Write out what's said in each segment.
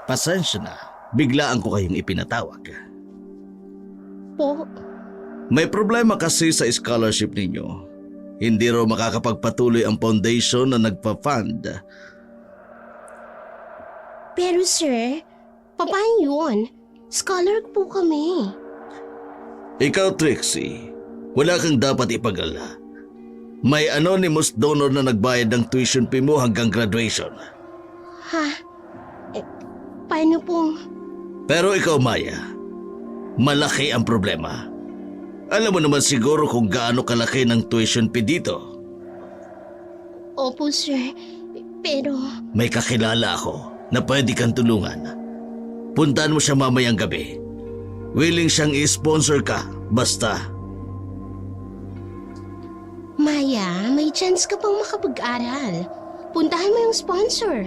Pasensya na, biglaan ko kayong ipinatawag. Po, May problema kasi sa scholarship ninyo. Hindi raw makakapagpatuloy ang foundation na nagpa-fund. pero sir, paano yun? Scholar po kami. Ikaw, Trixie, wala kang dapat ipag-alala. May anonymous donor na nagbayad ng tuition fee mo hanggang graduation. Ha? Paano pong... Pero ikaw, Maya, malaki ang problema. Alam mo naman siguro kung gaano kalaki ng tuition fee dito. Opo sir, pero... May kakilala ako na pwede kang tulungan. Puntahan mo siya mamayang gabi. Willing siyang i-sponsor ka, basta. Maya, may chance ka pang makapag-aral. Puntahan mo yung sponsor.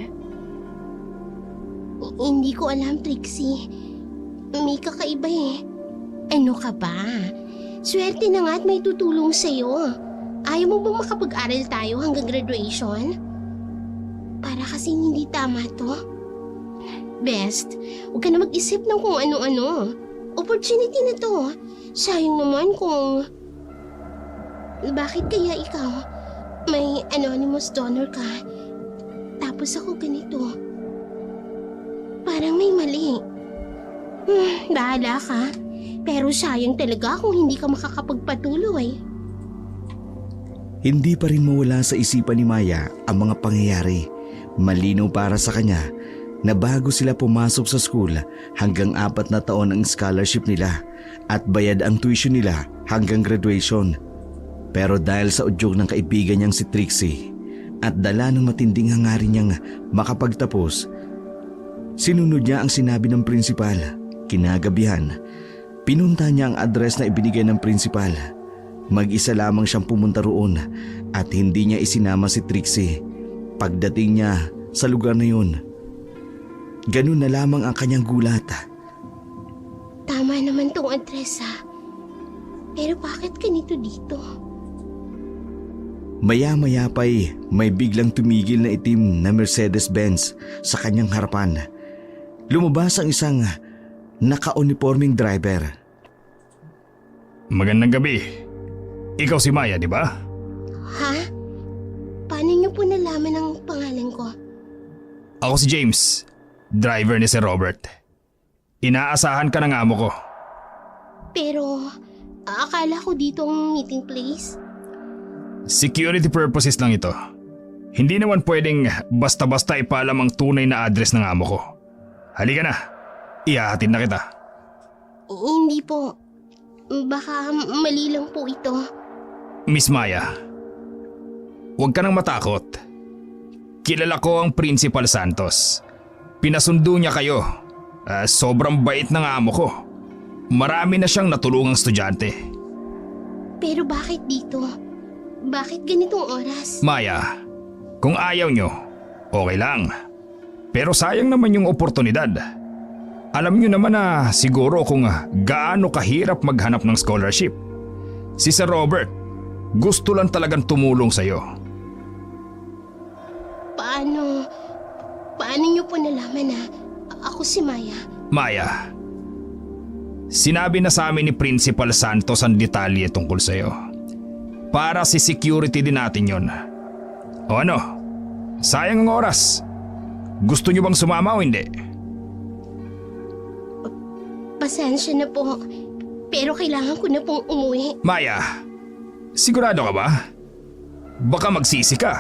Hindi ko alam, Trixie. May kakaiba eh. Ano ka ba? Swerte na nga at may tutulong sa'yo. Ayaw mo bang makapag-aral tayo hanggang graduation? Para kasing hindi tama to. Best, huwag ka na mag-isip ng kung ano-ano. Opportunity na to. Sayang naman kung... Bakit kaya ikaw? May anonymous donor ka. Tapos ako ganito. Parang may mali. Bahala ka. Pero sayang talaga kung hindi ka makakapagpatuloy. Hindi pa rin mawala sa isipan ni Maya ang mga pangyayari. Malinaw para sa kanya na bago sila pumasok sa school, hanggang 4 na taon ang scholarship nila at bayad ang tuition nila hanggang graduation. Pero dahil sa udyok ng kaibigan niyang si Trixie at dala ng matinding hangarin niyang makapagtapos, sinunod niya ang sinabi ng prinsipal. Kinagabihan, pinunta niya ang address na ibinigay ng prinsipal. Mag-isa lamang siyang pumunta roon at hindi niya isinama si Trixie. Pagdating niya sa lugar na yun, ganun na lamang ang kanyang gulat. Tama naman tong address ha. Pero bakit ganito dito? Maya-maya pa'y may biglang tumigil na itim na Mercedes-Benz sa kanyang harapan. Lumabas ang isang naka-uniforming driver. Magandang gabi. Ikaw si Maya, di ba? Ha? Paano niyo po nalaman ang pangalan ko? Ako si James, driver ni Sir Robert. Inaasahan ka ng amo ko. Pero, akala ko dito ang meeting place. Security purposes lang ito. Hindi naman pwedeng basta-basta ipaalam ang tunay na address ng amo ko. Halika na, ihahatid na kita. Hindi po. Baka mali lang po ito. Miss Maya, huwag ka nang matakot. Kilala ko ang Principal Santos. Pinasundo niya kayo. Sobrang bait ng amo ko. Marami na siyang natulungang estudyante. Pero bakit dito? Bakit ganitong oras? Maya, kung ayaw nyo, okay lang. Pero sayang naman yung oportunidad. Alam nyo naman na siguro kung gaano kahirap maghanap ng scholarship. Si Sir Robert, gusto lang talagang tumulong sa'yo. Paano niyo po nalaman na ako si Maya? Maya, sinabi na sa amin ni Principal Santos ang detalye tungkol sa'yo. Para si security din natin yon. O ano, sayang ang oras. Gusto nyo bang sumama o hindi? Pasensya na po. Pero kailangan ko na pong umuwi. Maya, sigurado ka ba? Baka magsisi ka.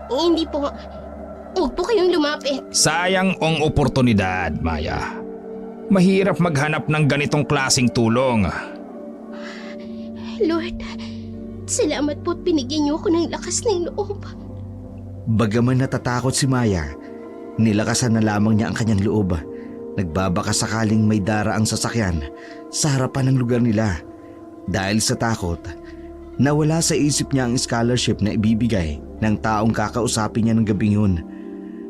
Hindi po. Huwag po kayong lumapit. Sayang ang oportunidad, Maya. Mahirap maghanap ng ganitong klaseng tulong. Lord, salamat po at binigyan niyo ako ng lakas ng loob. Bagaman natatakot si Maya, nilakasan na lamang niya ang kanyang loob. Nagbabaka sakaling may dara ang sasakyan sa harapan ng lugar nila. Dahil sa takot, nawala sa isip niya ang scholarship na ibibigay ng taong kakausapin niya ng gabing yun.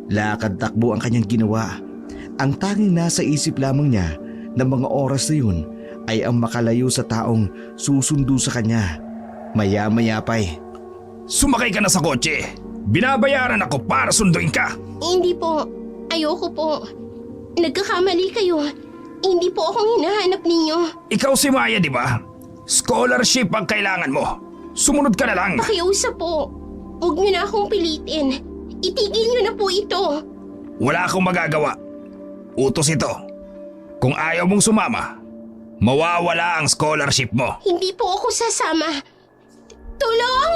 Lakad takbo ang kanyang ginawa. Ang tanging nasa isip lamang niya ng mga oras na yun ay ang makalayo sa taong susundo sa kanya. Maya-maya pa'y, Sumakay ka na sa kotse. Binabayaran ako para sunduin ka. Hindi po. Ayoko po. Nagkakamali kayo. Hindi po akong hinahanap ninyo. Ikaw si Maya, di ba? Scholarship ang kailangan mo. Sumunod ka na lang. Pakiusap po. Huwag niyo na akong pilitin. Itigil niyo na po ito. Wala akong magagawa. Utos ito. Kung ayaw mong sumama, mawawala ang scholarship mo. Hindi po ako sasama. Tulong!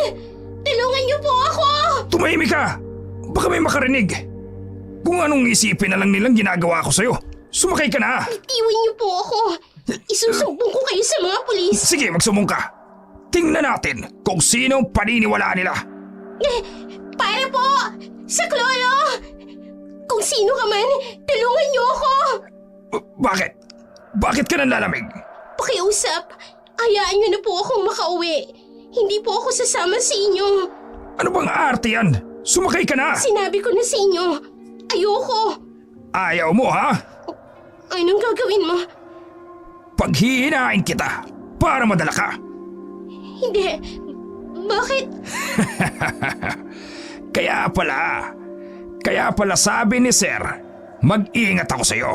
Tulungan niyo po ako! Tumahimik ka! Baka may makarinig. Kung anong isipin na lang nilang ginagawa ko sa'yo. Sumakay ka na! Iwan niyo po ako. Isusumbong ko kayo sa mga pulis. Sige, magsumbong ka. Tingnan natin kung sino ang paniniwalaan nila. Para po! Sa Klolo! Kung sino ka man, tulungan niyo ako! Bakit? Bakit ka nanlalamig? Pakiusap, hayaan niyo na po akong makauwi. Hindi po ako sasama sa inyo. Ano bang arte yan? Sumakay ka na! Sinabi ko na sa inyo, ayoko. Ayaw mo, ha? Anong gagawin mo? Paghihinain kita para madala ka. Hindi. Bakit? Kaya pala sabi ni Sir, mag-ingat ako sa'yo.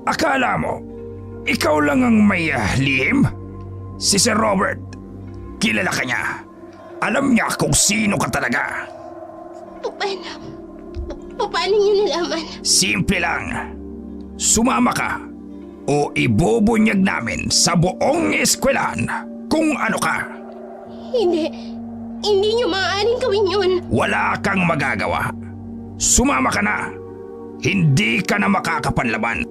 Akala mo, ikaw lang ang may lihim? Si Sir Robert, kilala ka niya. Alam niya kung sino ka talaga. Paano niyo nalaman? Simple lang. Sumama ka o ibubunyag namin sa buong eskwelahan kung ano ka. Hindi niyo maaaring gawin yun. Wala kang magagawa. Sumama ka na. Hindi ka na makakapanlaban.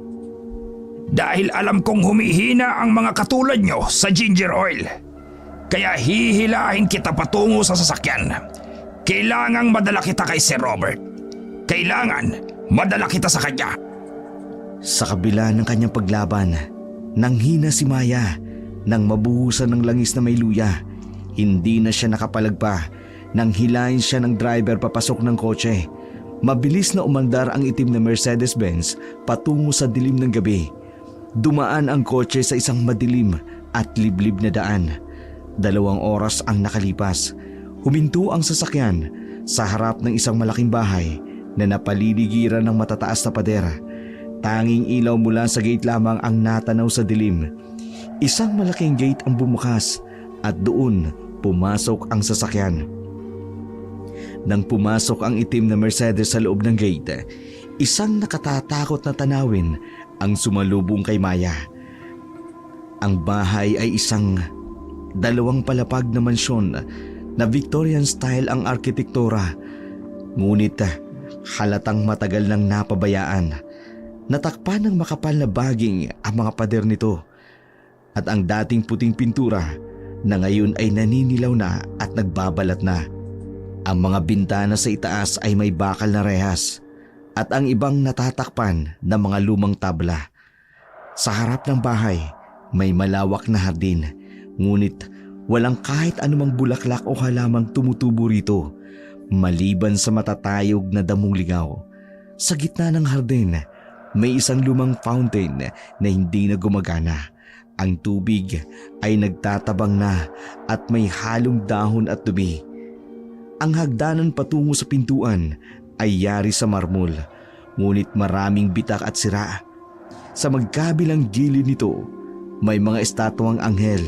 Dahil alam kong humihina ang mga katulad nyo sa ginger oil. Kaya hihilahin kita patungo sa sasakyan. Kailangang madala kita kay Sir Robert. Kailangan madala kita sa kanya. Sa kabila ng kanyang paglaban, nanghina si Maya nang mabuhusan ng langis na may luya. Hindi na siya nakapalagpa nang hilahin siya ng driver papasok ng kotse. Mabilis na umandar ang itim na Mercedes-Benz patungo sa dilim ng gabi. Dumaan ang kotse sa isang madilim at liblib na daan. 2 oras ang nakalipas. Huminto ang sasakyan sa harap ng isang malaking bahay na napaliligiran ng matataas na pader. Tanging ilaw mula sa gate lamang ang natanaw sa dilim. Isang malaking gate ang bumukas at doon pumasok ang sasakyan. Nang pumasok ang itim na Mercedes sa loob ng gate, isang nakatatakot na tanawin ang sumalubong kay Maya. Ang bahay ay isang 2 palapag na mansyon na Victorian style ang arkitektura. Ngunit halatang matagal nang napabayaan. Natakpan ng makapal na baging ang mga pader nito at ang dating puting pintura na ngayon ay naninilaw na at nagbabalat na. Ang mga bintana sa itaas ay may bakal na rehas at ang ibang natatakpan ng mga lumang tabla. Sa harap ng bahay may malawak na hardin, ngunit walang kahit anumang bulaklak o halamang tumutubo rito maliban sa matatayog na damong ligaw. Sa gitna ng hardin may isang lumang fountain na hindi na gumagana. Ang tubig ay nagtatabang na at may halong dahon at dumi. Ang hagdanan patungo sa pintuan ay yari sa marmol, ngunit maraming bitak at sira. Sa magkabilang gilid nito, may mga estatwang anghel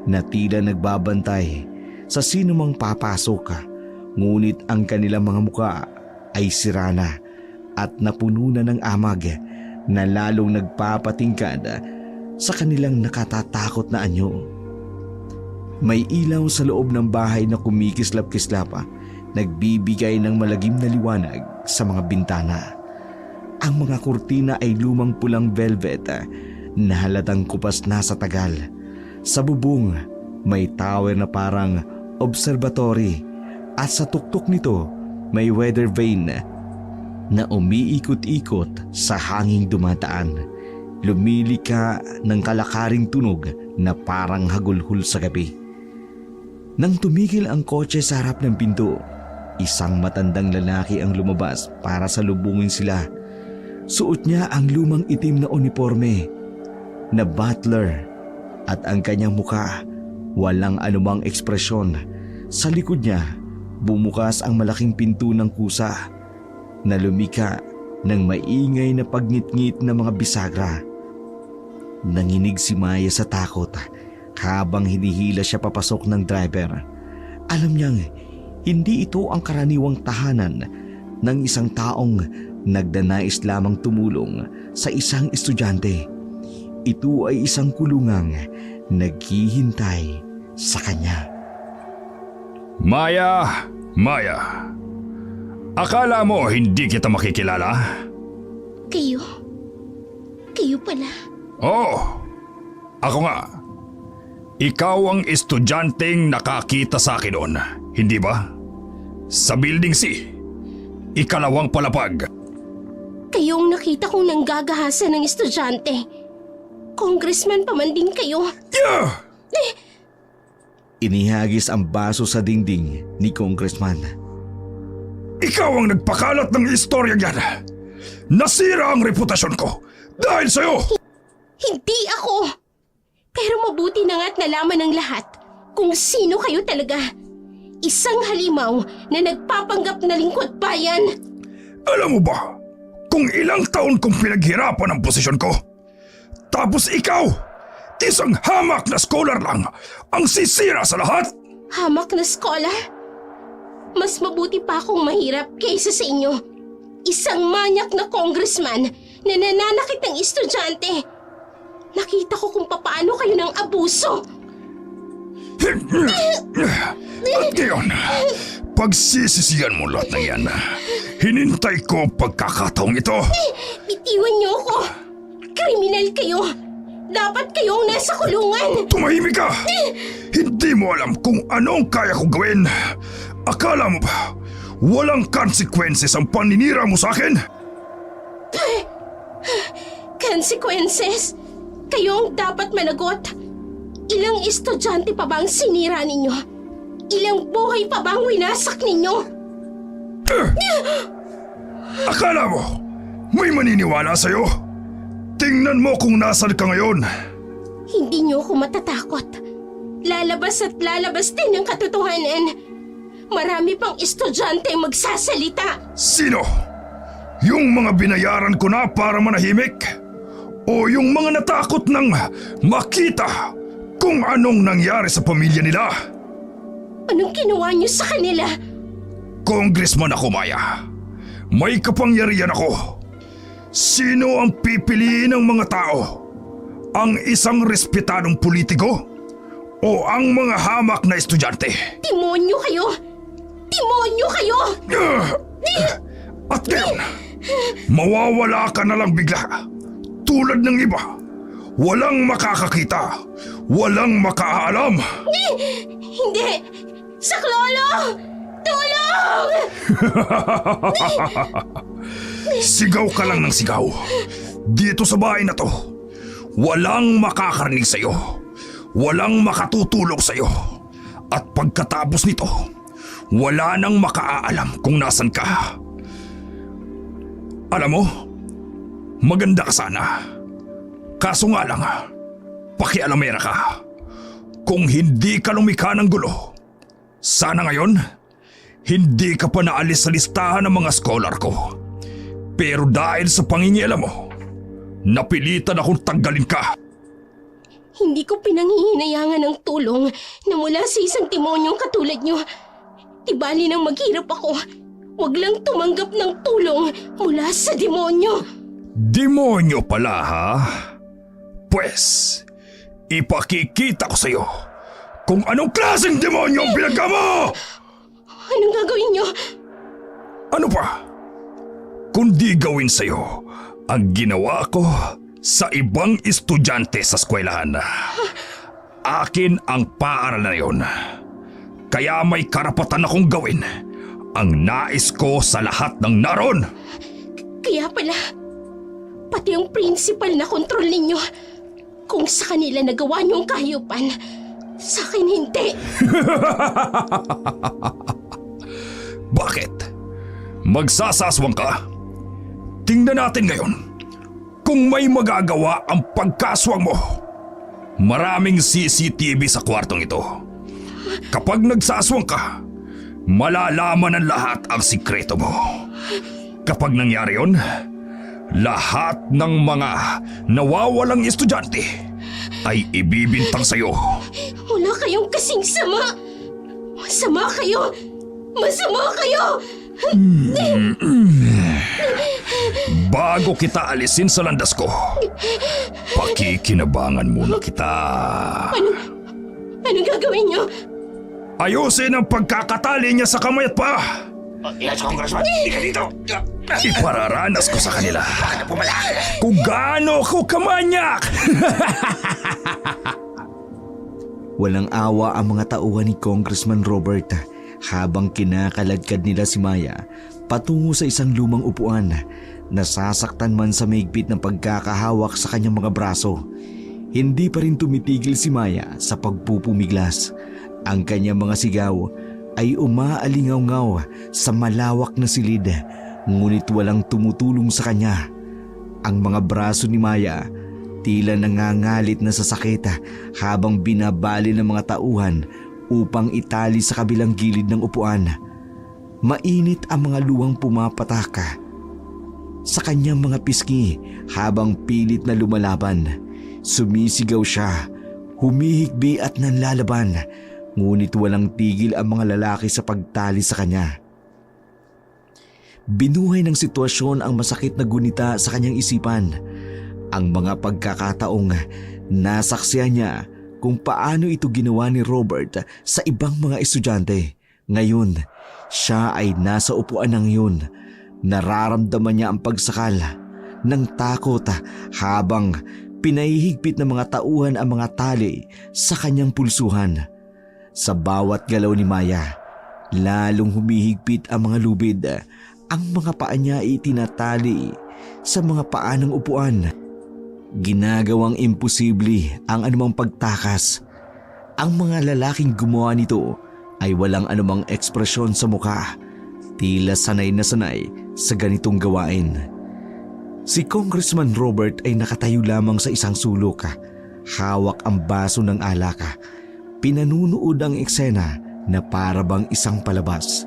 na tila nagbabantay sa sinumang papasok. Ngunit ang kanilang mga muka ay sira na at napuno na ng amag na lalong nagpapatingkad sa kanilang nakatatakot na anyo. May ilaw sa loob ng bahay na kumikislap-kislap, nagbibigay ng malagim na liwanag sa mga bintana. Ang mga kurtina ay lumang pulang velvet na halatang kupas na sa tagal. Sa bubong, may tower na parang observatory at sa tuktok nito may weather vane na umiikot-ikot sa hanging dumadaan. Lumilika ng kalakaring tunog na parang hagulhol sa gabi. Nang tumigil ang kotse sa harap ng pinto, isang matandang lalaki ang lumabas para salubungin sila. Suot niya ang lumang itim na uniforme na butler at ang kanyang mukha walang anumang ekspresyon. Sa likod niya Bumukas ang malaking pinto ng kusa na lumika ng maingay na pagnitngit ng mga bisagra. Nanginig si Maya sa takot habang hinihila siya papasok ng driver. Alam niyang hindi ito ang karaniwang tahanan ng isang taong nagdanais lamang tumulong sa isang estudyante. Ito ay isang kulungang naghihintay sa kanya. Maya, Maya. Akala mo hindi kita makikilala? Kayo? Kayo pala? Oo, ako nga. Ikaw ang estudyanteng nakakita sa akin noon, hindi ba? Sa Building C, ikalawang palapag. Kayong nakita kong nanggagahasa ng estudyante. Congressman pa man din kayo. Yeah! Inihagis ang baso sa dingding ni Congressman. Ikaw ang nagpakalat ng istorya yan. Nasira ang reputasyon ko dahil sa'yo. Hindi ako! Pero mabuti na nga't nalaman ng lahat kung sino kayo talaga. Isang halimaw na nagpapanggap na lingkod bayan. Alam mo ba kung ilang taon kong pinaghirapan ang posisyon ko? Tapos ikaw, isang hamak na scholar lang ang sisira sa lahat? Hamak na scholar? Mas mabuti pa akong mahirap kaysa sa inyo. Isang manyak na congressman na nananakit ng estudyante. Nakita ko kung papaano kayo ng abuso. At ngayon, pagsisisihan mo lahat ng yan. Hinintay ko ang pagkakataong ito. Bitiwan niyo ako. Kriminal kayo. Dapat kayong nasa kulungan. Tumahimik ka! Hindi mo alam kung anong kaya kong gawin. Akala mo ba walang consequences ang paninira mo sa akin? Consequences? Kayo ang dapat managot. Ilang estudyante pa bang sinira ninyo? Ilang buhay pa bang winasak ninyo? Akala mo may maniniwala sa'yo? Tingnan mo kung nasan ka ngayon. Hindi niyo ako matatakot. Lalabas at lalabas din ang katotohanan. Marami pang estudyante ang magsasalita. Sino? Yung mga binayaran ko na para manahimik? O yung mga natakot nang makita kung anong nangyari sa pamilya nila? Anong ginawa niyo sa kanila? Congressman ako, Maya. May kapangyarihan ako. Sino ang pipiliin ng mga tao? Ang isang respetadong politiko? O ang mga hamak na estudyante? Demonyo kayo! Demonyo kayo! At ngayon, mawawala ka na lang bigla. Tulad ng iba, walang makakakita, walang makaalam. Hindi! Saklolo! Tulong! Sigaw ka lang ng sigaw. Dito sa bahay na to, walang makakarinig sa'yo. Walang makatutulog sa'yo. At pagkatapos nito, wala nang makaalam kung nasan ka. Alam mo, maganda ka sana. Kaso nga lang, pakialamera ka. Kung hindi ka lumikha ng gulo, sana ngayon, hindi ka pa naalis sa listahan ng mga scholar ko. Pero dahil sa pangingialam mo, napilitan akong tanggalin ka. Hindi ko pinanghihinayangan ng tulong na mula sa isang demonyong katulad nyo. Tibali nang maghirap ako, wag lang tumanggap ng tulong mula sa demonyo. Demonyo pala, ha? Pwes, ipakikita ko sa'yo kung anong klaseng demonyo ang pinagka mo! Anong gagawin nyo? Ano pa? Kundi gawin sa'yo ang ginawa ko sa ibang estudyante sa eskwelahan. Akin ang paaralan na yun. Kaya may karapatan akong gawin ang nais ko sa lahat ng naroon. Kaya pala, pati ang principal na kontrol ninyo. Kung sa kanila nagawa niyo ang kahiyupan, sa akin hindi. Bakit? Magsasaswang ka? Tingnan natin ngayon kung may magagawa ang pagkaswang mo. Maraming CCTV sa kwartong ito. Kapag nagsaswang ka, malalaman ng lahat ang sikreto mo. Kapag nangyari yon, lahat ng mga nawawalang estudyante ay ibibintang sa'yo. Wala kayong kasing sama! Masama kayo! Masama kayo! Bago kita alisin sa landas ko, pakikinabangan muna kita. Anong gagawin niyo? Ayusin ang pagkakatali niya sa kamay at paa. Yes, Congressman. Hindi ka dito. Ipararanas ko sa kanila kung gaano ako kamanyak. Walang awa ang mga tauhan ni Congressman Robert habang kinakaladkad nila si Maya patungo sa isang lumang upuan. Nasasaktan man sa mahigpit ng pagkakahawak sa kanyang mga braso, hindi pa rin tumitigil si Maya sa pagpupumiglas. Ang kanyang mga sigaw ay umaalingaw-ngaw sa malawak na silid, ngunit walang tumutulong sa kanya. Ang mga braso ni Maya tila nangangalit na sa sakit habang binabali ng mga tauhan upang itali sa kabilang gilid ng upuan. Mainit ang mga luwang pumapataka sa kanyang mga pisngi habang pilit na lumalaban. Sumisigaw siya, humihikbi at nanlalaban, ngunit walang tigil ang mga lalaki sa pagtali sa kanya. Binuhay ng sitwasyon ang masakit na gunita sa kanyang isipan. Ang mga pagkakataong nasaksihan niya kung paano ito ginawa ni Robert sa ibang mga estudyante. Ngayon, siya ay nasa upuan ng yun. Nararamdaman niya ang pagsakal ng takot habang pinahihigpit ng mga tauhan ang mga tali sa kanyang pulsuhan. Sa bawat galaw ni Maya, lalong humihigpit ang mga lubid. Ang mga paa niya ay itinatali sa mga paa ng upuan. Ginagawang imposible ang anumang pagtakas. Ang mga lalaking gumawa nito ay walang anumang ekspresyon sa mukha. Tila sanay na sanay sa ganitong gawain. Si Congressman Robert ay nakatayo lamang sa isang sulok. Hawak ang baso ng alak. Pinanunood ang eksena na para bang isang palabas.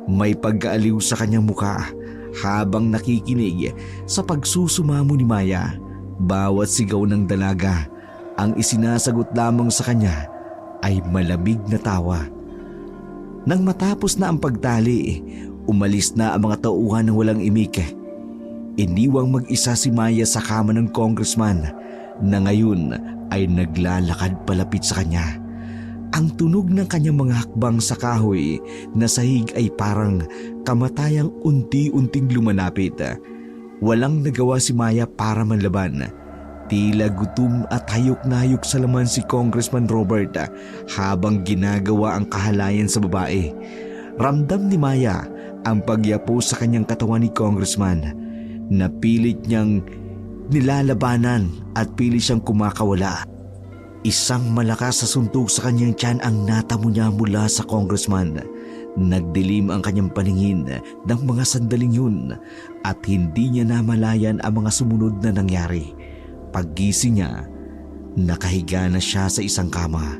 May pagkaaliw sa kanyang mukha habang nakikinig sa pagsusumamo ni Maya. Bawat sigaw ng dalaga, ang isinasagot lamang sa kanya ay malamig na tawa. Nang matapos na ang pagtali, umalis na ang mga tauhan ng walang imik. Iniwang mag-isa si Maya sa kama ng congressman na ngayon ay naglalakad palapit sa kanya. Ang tunog ng kanyang mga hakbang sa kahoy na sahig ay parang kamatayang unti-unting lumalapit. Walang nagawa si Maya para manlaban. Tila gutom at hayok na hayok sa laman si Congressman Robert habang ginagawa ang kahalayan sa babae. Ramdam ni Maya ang pagyapo sa kanyang katawan ni Congressman. Napilit niyang nilalabanan at pilit siyang kumakawala. Isang malakas sa suntok sa kanyang tiyan ang natamo niya mula sa Congressman. Nagdilim ang kanyang paningin ng mga sandaling yun at hindi niya namalayan ang mga sumunod na nangyari. Paggising niya, nakahiga na siya sa isang kama.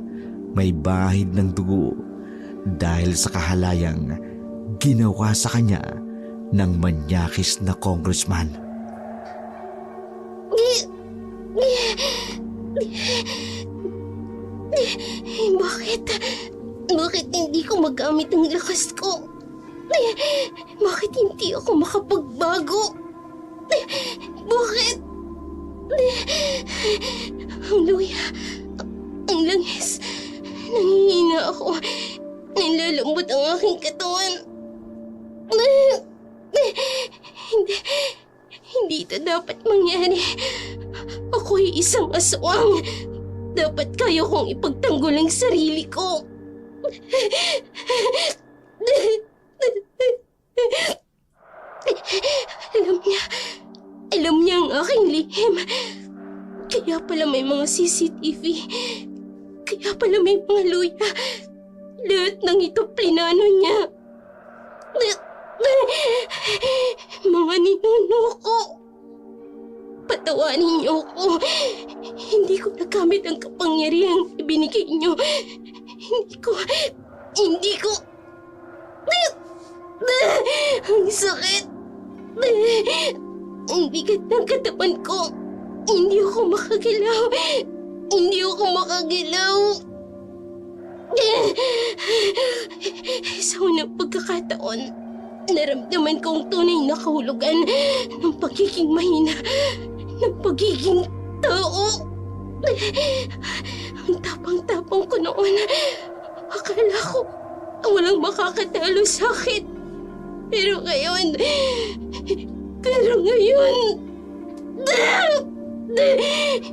May bahid ng dugo dahil sa kahalayang ginawa sa kanya ng manyakis na congressman. Bakit hindi ko magamit ang lakas ko? Bakit hindi ako makapagbago? Bakit? Ang luya, ang langis, nangihina ako, nilalambot ang aking katawan. Hindi ito dapat mangyari. Ako'y isang aswang. Dapat kaya kong ipagtanggol ang sarili ko. Alam niya ang aking lihim. Kaya pala may mga CCTV. Kaya pala may mga luya. Lahat ng ito plinano niya. Mga ninuno ko. Patawanin niyo ako. Hindi ko nagamit ang kapangyarihang ibinigay niyo. Hindi ko... Ang sakit! Ang bigat ng katawan ko. Hindi ako makagalaw. Hindi ako makagalaw. Sa unang pagkakataon, naramdaman kong tunay na kahulugan ng pagiging mahina, ng pagiging tao. Ang tapang-tapang ko noon. Akala ko walang makakatalo sa akin. Pero ngayon...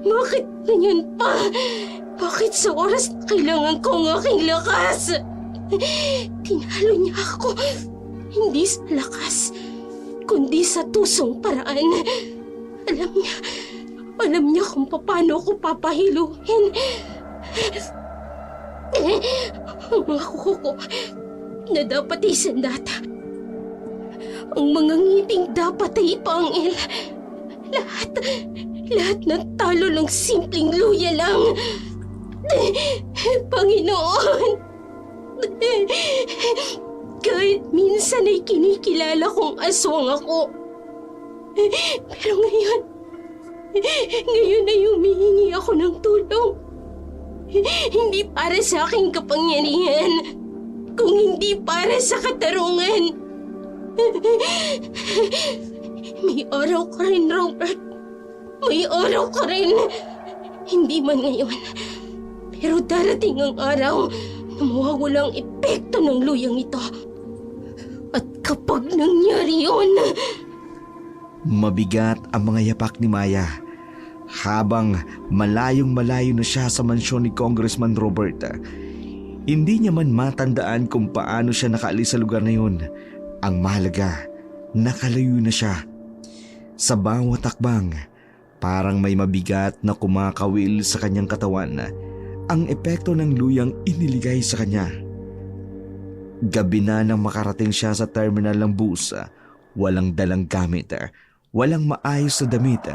Bakit ganyan pa? Bakit sa oras na kailangan ko ang aking lakas? Tinalo niya ako. Hindi sa lakas, kundi sa tusong paraan. Alam niya kung paano ako papahiluhin. Ang mga kuko ko na dapat ay sandata. Ang mga ngiting dapat ay ipangil. Lahat na talo ng simpleng luya lang. Panginoon, kahit minsan ay kinikilala kong aswang ako. Pero ngayon ay humihingi ako ng tulong. Hindi para sa aking kapangyarihan, kung hindi para sa katarungan. May araw ka rin, Robert. May araw ka rin. Hindi man ngayon. Pero darating ang araw na mawawala ang epekto ng luyang ito. At kapag nangyari yun... Mabigat ang mga yapak ni Maya. Habang malayong-malayo na siya sa mansyon ni Congressman Robert, hindi niya man matandaan kung paano siya nakaalis sa lugar na yun. Ang mahalaga, nakalayo na siya. Sa bawat takbang, parang may mabigat na kumakawil sa kanyang katawan ang epekto ng luyang iniligay sa kanya. Gabi na nang makarating siya sa terminal ng bus, walang dalang gamit, walang maayos na damit.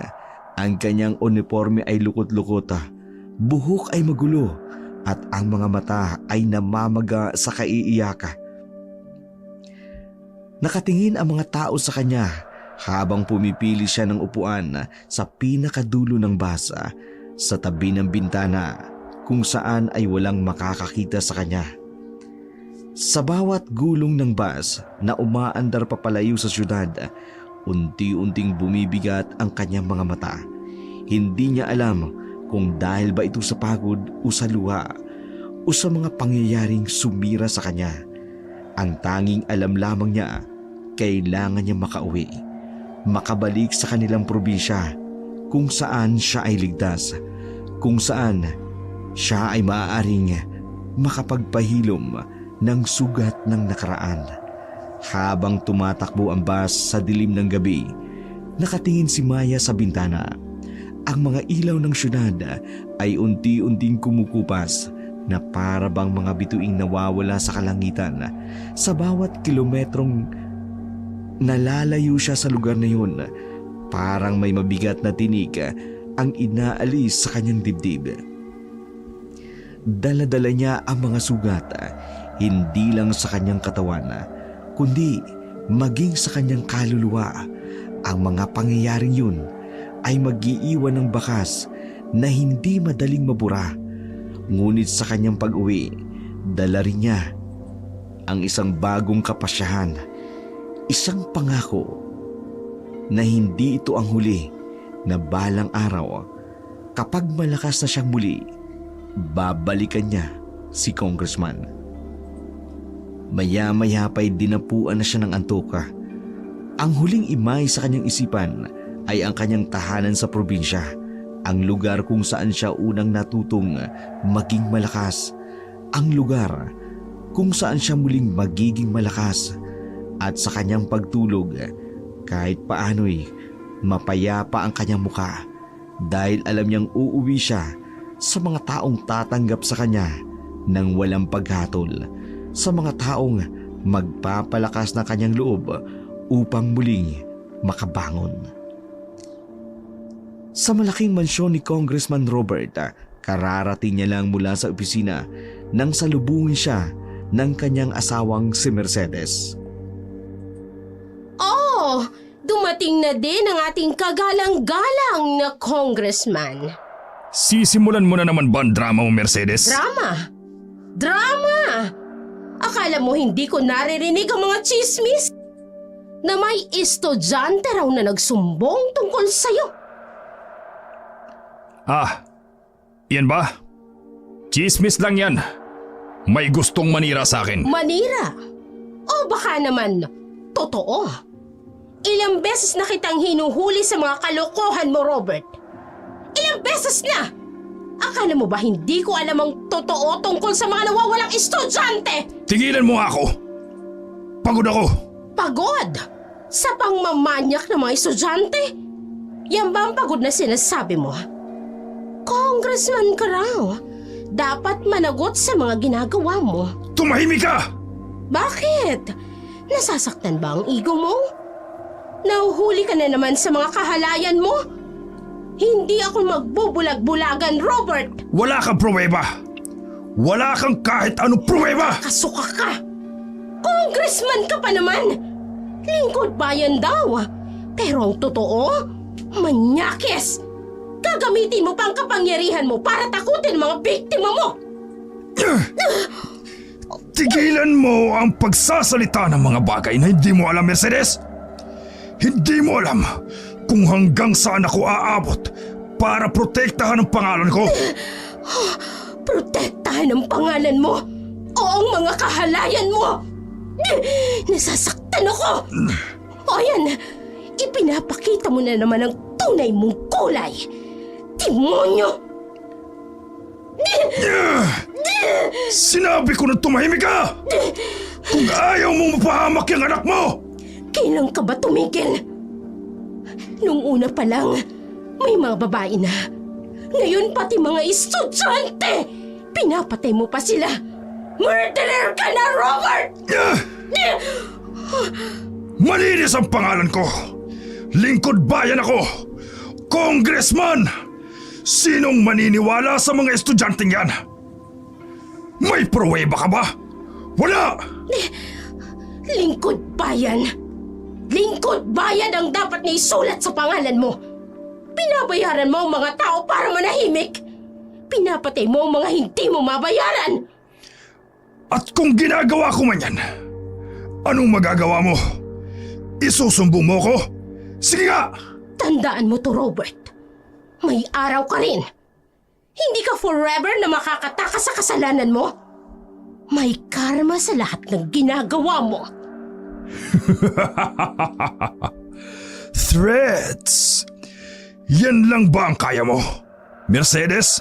Ang kanyang uniforme ay lukot-lukot, buhok ay magulo, at ang mga mata ay namamaga sa kaiiyak. Nakatingin ang mga tao sa kanya habang pumipili siya ng upuan sa pinakadulo ng bus sa tabi ng bintana kung saan ay walang makakakita sa kanya. Sa bawat gulong ng bus na umaandar papalayo sa syudad, unti-unting bumibigat ang kanyang mga mata. Hindi niya alam kung dahil ba ito sa pagod o sa luha o sa mga pangyayaring sumira sa kanya. Ang tanging alam lamang niya, kailangan niya makauwi, makabalik sa kanilang probinsya kung saan siya ay ligtas, kung saan siya ay maaaring makapagpahilom ng sugat ng nakaraan. Habang tumatakbo ang bus sa dilim ng gabi, nakatingin si Maya sa bintana. Ang mga ilaw ng syudad ay unti-unting kumukupas na para bang mga bituing nawawala sa kalangitan. Sa bawat kilometrong nalalayo siya sa lugar na yun, parang may mabigat na tinig ang inaalis sa kanyang dibdib. Dala-dala niya ang mga sugat, hindi lang sa kanyang katawan, kundi maging sa kanyang kaluluwa. Ang mga pangyayaring yun ay mag-iiwan ng bakas na hindi madaling mabura. Ngunit sa kanyang pag-uwi, dala rin niya ang isang bagong kapasyahan, isang pangako na hindi ito ang huli, na balang araw, kapag malakas na siyang muli, babalikan niya si Congressman. Maya-maya pa'y dinapuan na siya ng antuka. Ang huling imay sa kanyang isipan ay ang kanyang tahanan sa probinsya, ang lugar kung saan siya unang natutong maging malakas, ang lugar kung saan siya muling magiging malakas, at sa kanyang pagtulog, kahit paano'y mapayapa ang kanyang muka dahil alam niyang uuwi siya sa mga taong tatanggap sa kanya ng walang paghatol, sa mga taong magpapalakas ng kanyang loob upang muling makabangon. Sa malaking mansyon ni Congressman Robert, kararating niya lang mula sa opisina nang salubungin siya ng kanyang asawang si Mercedes. Oh, dumating na din ang ating kagalang-galang na congressman. Sisimulan mo na naman ba ang drama mo, Mercedes? Drama? Drama! Akala mo hindi ko naririnig ang mga chismis? Na may estudyante raw na nagsumbong tungkol sa'yo. Ah, yan ba? Chismis lang yan. May gustong manira sa akin. Manira? O baka naman, totoo? Ilang beses na kitang hinuhuli sa mga kalokohan mo, Robert. Ilang beses na! Akala mo ba hindi ko alam ang totoo tungkol sa mga nawawalang estudyante? Tigilan mo ako! Pagod ako! Pagod? Sa pangmamanyak ng mga estudyante? Yan ba ang pagod na sinasabi mo? Congressman ka raw. Dapat managot sa mga ginagawa mo. Tumahimik ka! Bakit? Nasasaktan ba ang ego mo? Nahuhuli ka na naman sa mga kahalayan mo? Hindi ako magbubulag-bulagan, Robert! Wala kang pruweba! Wala kang kahit anong pruweba! Kasuka ka! Congressman ka pa naman! Lingkod bayan daw. Pero ang totoo, manyakis! Gagamitin mo pa ang kapangyarihan mo para takutin ang mga biktima mo! Tigilan mo ang pagsasalita ng mga bagay na hindi mo alam, Mercedes! Hindi mo alam kung hanggang saan ako aabot para protektahan ang pangalan ko. Protektahan ang pangalan mo o ang mga kahalayan mo! Nasasaktan ako! O yan, ipinapakita mo na naman ang tunay mong kulay! Demonyo! Sinabi ko na tumahimik ka! Kung ayaw mong mapahamak yung anak mo! Kailan ka ba tumigil? Nung una pa lang, may mga babae na. Ngayon pati mga estudyante! Pinapatay mo pa sila! Murderer ka na, Robert! Malinis ang pangalan ko! Lingkod bayan ako! Congressman! Sinong maniniwala sa mga estudyanteng yan? May pruweba ka ba? Wala! Lingkod bayan! Lingkod bayan ang dapat na isulat sa pangalan mo! Pinabayaran mo ang mga tao para manahimik! Pinapatay mo ang mga hindi mo mabayaran! At kung ginagawa ko man yan, anong magagawa mo? Isusumbong mo ko? Sige nga! Tandaan mo to, Robert. May araw ka rin. Hindi ka forever na makakatakas sa kasalanan mo. May karma sa lahat ng ginagawa mo. Threats! Yan lang ba ang kaya mo? Mercedes?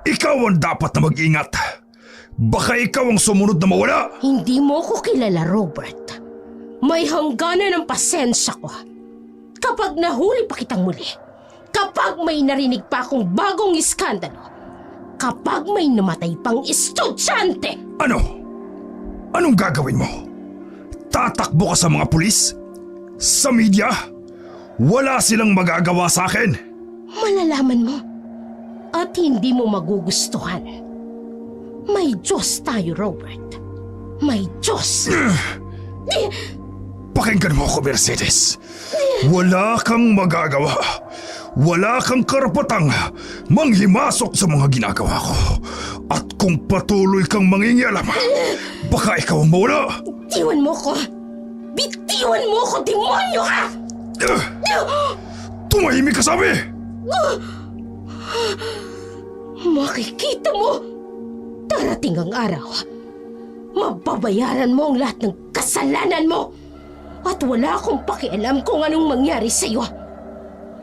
Ikaw ang dapat na mag-ingat. Baka ikaw ang sumunod na mawala. Hindi mo ko kilala, Robert. May hangganan ng pasensya ko. Kapag nahuli pa kitang muli, kapag may narinig pa akong bagong iskandalo, kapag may namatay pang estudyante. Ano? Anong gagawin mo? Tatakbo ka sa mga pulis? Sa media? Wala silang magagawa sa akin. Malalaman mo at hindi mo magugustuhan. May Diyos tayo, Robert. May Diyos. Pakinggan mo ako, Mercedes. Wala kang magagawa. Wala kang karapatang manghimasok sa mga ginagawa ko. At kung patuloy kang mangingialam, baka ikaw ang mawala. Bitiwan mo ko! Bitiwan mo ko, demonyo ka! Tumahimik ka, sabi! Makikita mo! Darating ang araw. Mababayaran mo ang lahat ng kasalanan mo! At wala akong pakialam kung anong mangyari sa'yo.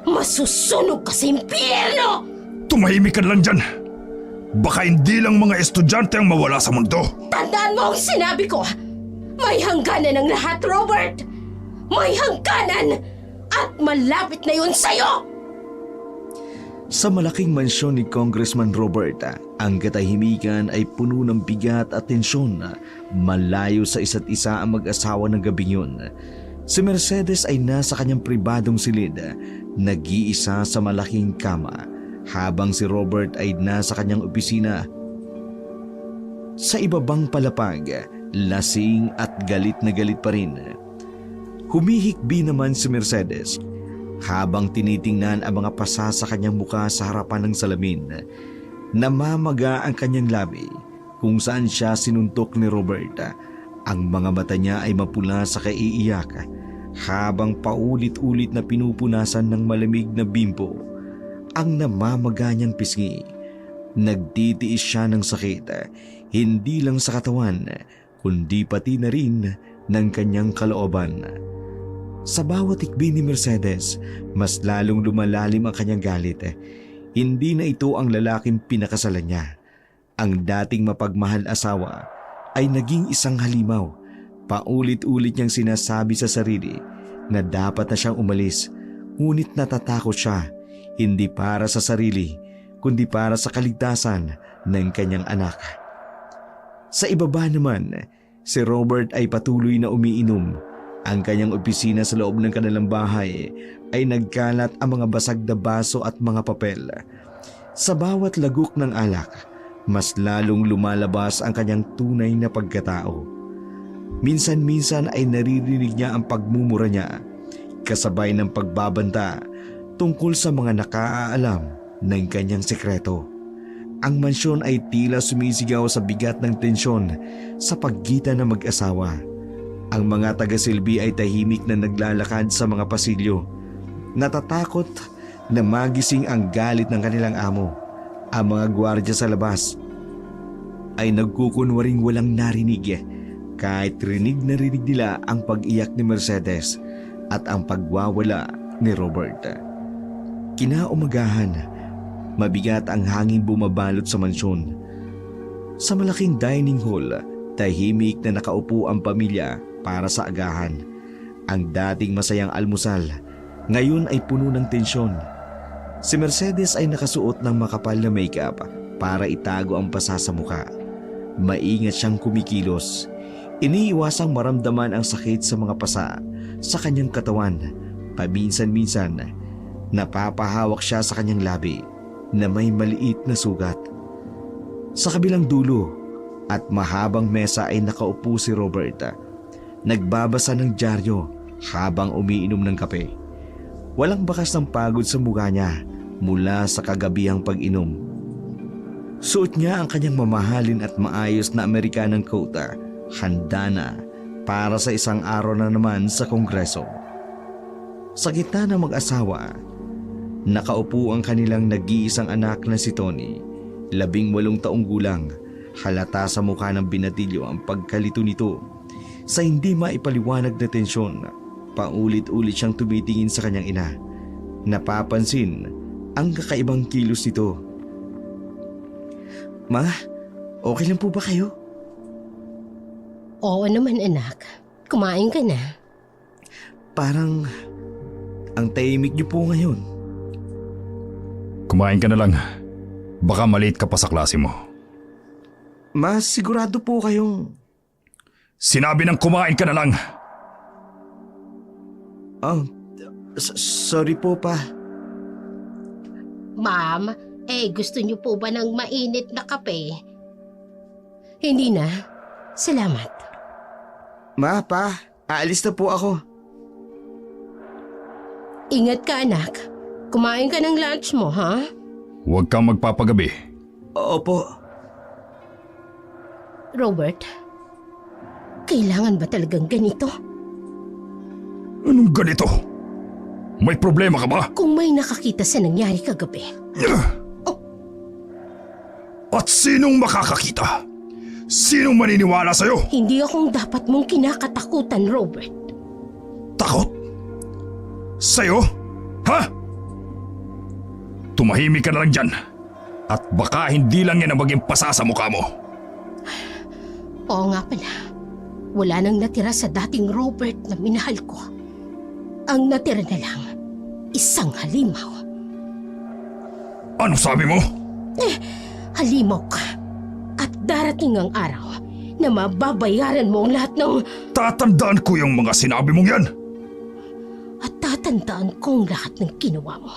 Masusunog ka sa impyerno! Tumahimik ka lang dyan. Baka hindi lang mga estudyante ang mawala sa mundo. Tandaan mo ang sinabi ko! May hangganan ang lahat, Robert! May hangganan! At malapit na yun sa'yo! Sa malaking mansyon ni Congressman Robert, ang katahimikan ay puno ng bigat at tensyon. Malayo sa isa't isa ang mag-asawa ng gabing yun. Si Mercedes ay nasa kanyang pribadong silid, nag-iisa sa malaking kama, habang si Robert ay nasa kanyang opisina. Sa ibabang palapag, lasing at galit na galit pa rin. Humihikbi naman si Mercedes habang tinitingnan ang mga pasa sa kanyang muka sa harapan ng salamin. Namamaga ang kanyang labi kung saan siya sinuntok ni Robert. Ang mga mata niya ay mapula sa kaiiyak habang paulit-ulit na pinupunasan ng malamig na bimpo ang namamaga niyang pisngi. Nagtitiis siya ng sakit, hindi lang sa katawan, kundi pati na rin ng kanyang kalooban. Sa bawat ikbi ni Mercedes, mas lalong lumalalim ang kanyang galit. Hindi na ito ang lalaking pinakasalan niya. Ang dating mapagmahal asawa ay naging isang halimaw. Paulit-ulit niyang sinasabi sa sarili na dapat na siyang umalis, ngunit natatakot siya, hindi para sa sarili, kundi para sa kaligtasan ng kanyang anak. Sa ibaba naman, si Robert ay patuloy na umiinom. Ang kanyang opisina sa loob ng kanilang bahay ay nagkalat ang mga basag na baso at mga papel. Sa bawat lagok ng alak, mas lalong lumalabas ang kanyang tunay na pagkatao. Minsan-minsan ay naririnig niya ang pagmumura niya, kasabay ng pagbabanta tungkol sa mga nakaalam ng kanyang sekreto. Ang mansyon ay tila sumisigaw sa bigat ng tensyon sa pagitan ng mag-asawa. Ang mga taga-silbi ay tahimik na naglalakad sa mga pasilyo, natatakot na magising ang galit ng kanilang amo. Ang mga gwardya sa labas ay nagkukunwaring walang narinig, kahit rinig na rinig nila ang pag-iyak ni Mercedes at ang pagwawala ni Robert. Kinaumagahan, mabigat ang hangin bumabalot sa mansyon. Sa malaking dining hall, tahimik na nakaupo ang pamilya para sa agahan. Ang dating masayang almusal, ngayon ay puno ng tensyon. Si Mercedes ay nakasuot ng makapal na makeup para itago ang pasa sa muka. Maingat siyang kumikilos. Iniiwasang maramdaman ang sakit sa mga pasa sa kanyang katawan. Paminsan-minsan, napapahawak siya sa kanyang labi na may maliit na sugat. Sa kabilang dulo at mahabang mesa ay nakaupo si Robert. Nagbabasa ng dyaryo habang umiinom ng kape. Walang bakas ng pagod sa mukha niya mula sa kagabihang pag-inom. Suot niya ang kanyang mamahalin at maayos na Amerikanang coat, handa na para sa isang araw na naman sa Kongreso. Sa gitna ng mag-asawa, nakaupo ang kanilang nag-iisang anak na si Tony, 18 taong gulang. Halata sa mukha ng binatilyo ang pagkalito nito. Sa hindi maipaliwanag na tensyon, paulit-ulit siyang tumitingin sa kanyang ina. Napapansin ang kakaibang kilos nito. Ma, okay lang po ba kayo? Oo naman anak, kumain ka na. Parang ang tahimik niyo po ngayon. Kumain ka na lang. Baka maliit ka pa sa klase mo. Mas sigurado po kayong... Sinabi ng kumain ka na lang. Oh, sorry po pa. Ma'am, gusto niyo po ba ng mainit na kape? Hindi na. Salamat. Ma, pa, aalis na po ako. Ingat ka anak. Kumain ka ng lunch mo, ha? Huwag kang magpapagabi. Opo. Robert, kailangan ba talagang ganito? Anong ganito? May problema ka ba? Kung may nakakita sa nangyari kagabi. At sinong makakakita? Sinong maniniwala sa'yo? Hindi akong dapat mong kinakatakutan, Robert. Takot? Sa'yo? Ha? Tumahimik ka na lang dyan. At baka hindi lang yan ang maging pasa sa mukha mo. Oo nga pala. Wala nang natira sa dating Robert na minahal ko. Ang natira na lang, isang halimaw. Ano sabi mo? Halimaw ka. At darating ang araw na mababayaran mo ang lahat ng... Tatandaan ko yung mga sinabi mong yan. At tatandaan kong lahat ng ginawa mo.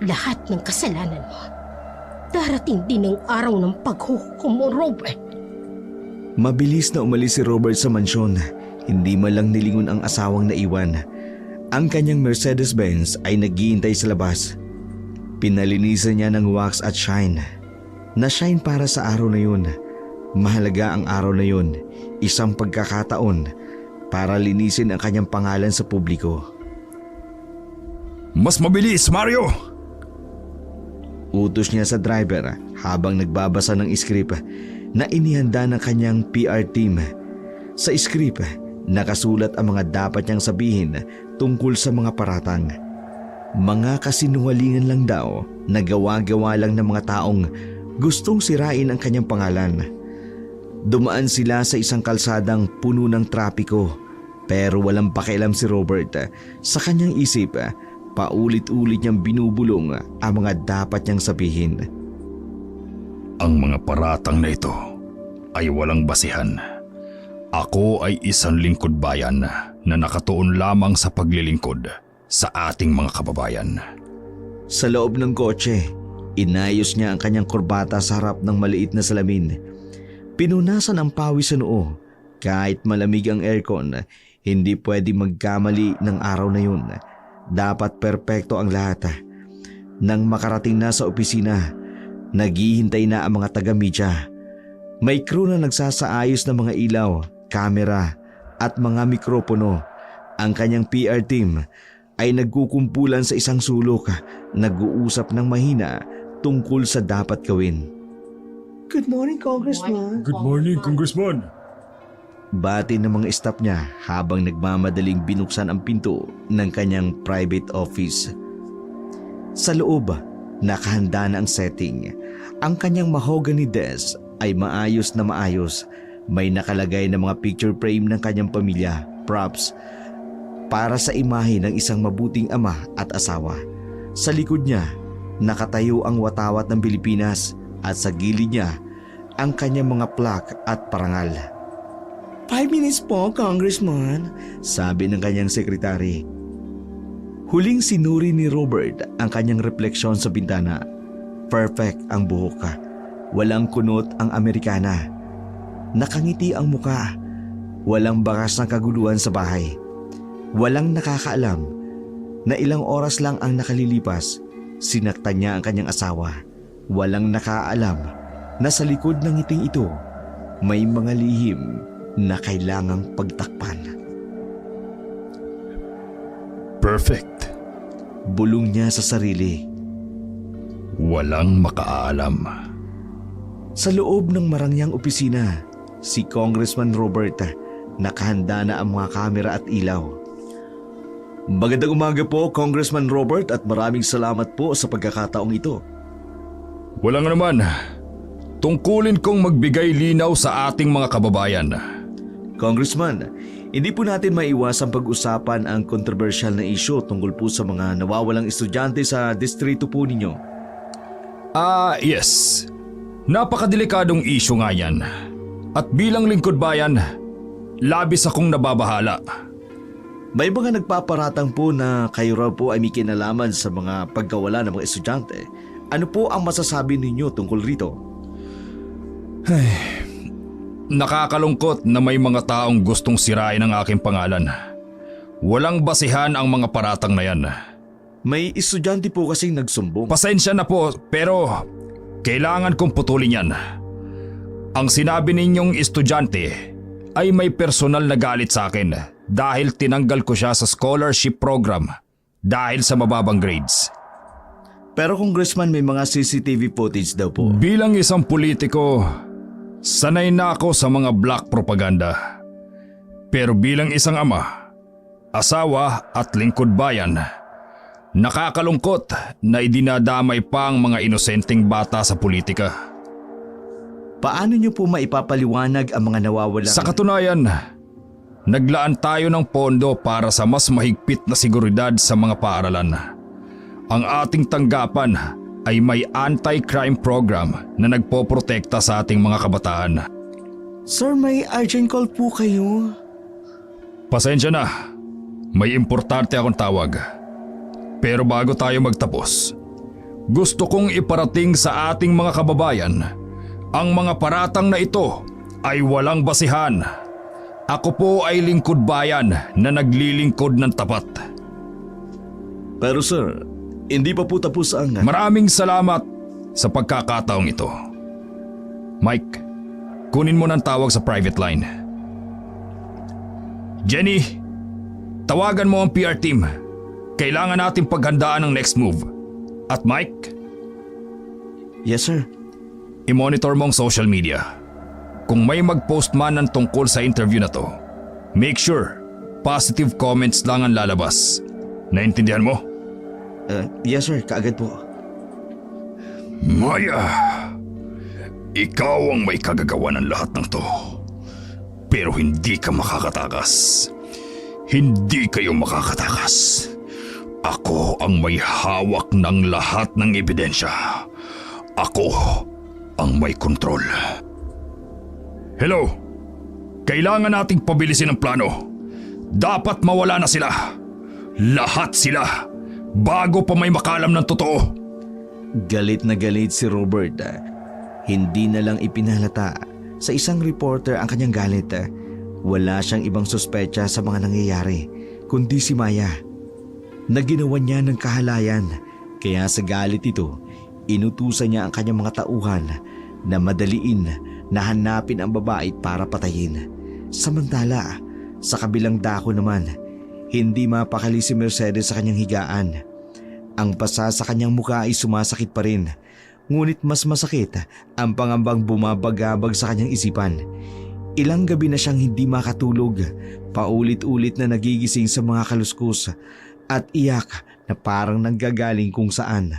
Lahat ng kasalanan mo. Darating din ang araw ng paghuhukom mo, Robert. Mabilis na umalis si Robert sa mansyon. Hindi man lang nilingon ang asawang naiwan. Ang kanyang Mercedes-Benz ay naghihintay sa labas. Pinalinisan niya ng wax at shine. Na-shine para sa araw na yun. Mahalaga ang araw na yun. Isang pagkakataon para linisin ang kanyang pangalan sa publiko. Mas mabilis, Mario! Utos niya sa driver habang nagbabasa ng script na inihanda ng kanyang PR team. Sa script, nakasulat ang mga dapat niyang sabihin tungkol sa mga paratang. Mga kasinungalingan lang daw na gawa-gawa lang ng mga taong gustong sirain ang kanyang pangalan. Dumaan sila sa isang kalsadang puno ng trapiko pero walang pakialam si Robert. Sa kanyang isip, paulit-ulit niyang binubulong ang mga dapat niyang sabihin. Ang mga paratang na ito ay walang basihan. Ako ay isang lingkod bayan na nakatuon lamang sa paglilingkod sa ating mga kababayan. Sa loob ng kotse, inayos niya ang kanyang kurbata sa harap ng maliit na salamin. Pinunasan ang pawis sa noo. Kahit malamig ang aircon, hindi pwede magkamali ng araw na yun. Dapat perpekto ang lahat. Nang makarating na sa opisina, naghihintay na ang mga taga-media. May crew na nagsasaayos ng mga ilaw, kamera at mga mikropono. Ang kanyang PR team ay nagkukumpulan sa isang sulok, nag-uusap ng mahina tungkol sa dapat gawin. Good morning, Congressman. Good morning, Congressman. Bati ng mga staff niya habang nagmamadaling binuksan ang pinto ng kanyang private office. Sa loob, nakahanda na ang setting. Ang kanyang mahogany desk ay maayos na maayos. May nakalagay na mga picture frame ng kanyang pamilya, props, para sa imahe ng isang mabuting ama at asawa. Sa likod niya, nakatayo ang watawat ng Pilipinas at sa gilid niya, ang kanyang mga plaque at parangal. 5 minutes po, Congressman. Sabi ng kanyang sekretary. Huling sinuri ni Robert ang kanyang refleksyon sa bintana. Perfect ang buhok. Walang kunot ang Amerikana. Nakangiti ang muka. Walang bakas ng kaguluhan sa bahay. Walang nakakaalam na ilang oras lang ang nakalilipas. Sinaktan niya ang kanyang asawa. Walang nakaalam na sa likod ng ngiting ito may mga lihim na kailangang pagtakpan. Perfect. Bulong niya sa sarili. Walang makaalam. Sa loob ng marangyang opisina, si Congressman Robert, nakahanda na ang mga kamera at ilaw. Magandang umaga po, Congressman Robert, at maraming salamat po sa pagkakataong ito. Walang naman. Tungkulin kong magbigay linaw sa ating mga kababayan. Congressman, hindi po natin maiwasang pag-usapan ang kontrobersyal na isyu tungkol po sa mga nawawalang estudyante sa distrito po ninyo. Yes. Napakadelikadong isyu nga yan. At bilang lingkod bayan, labis akong nababahala. May mga nagpaparatang po na kayo raw po ay may kinalaman sa mga pagkawala ng mga estudyante. Ano po ang masasabi ninyo tungkol rito? Nakakalungkot na may mga taong gustong sirain ang aking pangalan. Walang basihan ang mga paratang na yan. May estudyante po kasing nagsumbong. Pasensya na po pero kailangan kong putulin yan. Ang sinabi ninyong estudyante ay may personal na galit sa akin dahil tinanggal ko siya sa scholarship program dahil sa mababang grades. Pero Congressman, may mga CCTV footage daw po. Bilang isang politiko, sanay na ako sa mga black propaganda. Pero bilang isang ama, asawa at lingkod bayan, nakakalungkot na idinadamay pa ang mga inosenteng bata sa politika. Paano niyo po maipapaliwanag ang mga nawawalang... Sa katunayan, naglaan tayo ng pondo para sa mas mahigpit na seguridad sa mga paaralan. Ang ating tanggapan ay may anti-crime program na nagpoprotekta sa ating mga kabataan. Sir, may urgent call po kayo. Pasensya na, may importante akong tawag. Pero bago tayo magtapos, gusto kong iparating sa ating mga kababayan ang mga paratang na ito ay walang basihan. Ako po ay lingkod bayan na naglilingkod ng tapat. Pero sir, hindi pa po tapos ang... Maraming salamat sa pagkakataong ito. Mike, kunin mo ng tawag sa private line. Jenny, tawagan mo ang PR team. Kailangan natin paghandaan ang next move. At Mike, Yes sir. i-monitor mo ang social media. Kung may mag-post man ng tungkol sa interview na to, make sure positive comments lang ang lalabas. Naintindihan mo? Yes sir, kaagad po. Maya, ikaw ang may kagagawa ng lahat ng to. Pero hindi ka makakatakas. Hindi kayo makakatakas. Ako ang may hawak ng lahat ng ebidensya. Ako ang may kontrol. Hello? Kailangan nating pabilisin ang plano. Dapat mawala na sila. Lahat sila. Bago pa may makalam ng totoo. Galit na galit si Robert. Hindi na lang ipinalata sa isang reporter ang kanyang galit. Wala siyang ibang suspecha sa mga nangyayari, kundi si Maya. Naginawa niya ng kahalayan, kaya sa galit ito, inutusan niya ang kanyang mga tauhan na madaliin na hanapin ang babae para patayin. Samantala, sa kabilang dako naman, hindi mapakali si Mercedes sa kanyang higaan. Ang pasa sa kanyang mukha ay sumasakit pa rin, ngunit mas masakit ang pangambang bumabagabag sa kanyang isipan. Ilang gabi na siyang hindi makatulog, paulit-ulit na nagigising sa mga kaluskus at iyak na parang nanggagaling kung saan.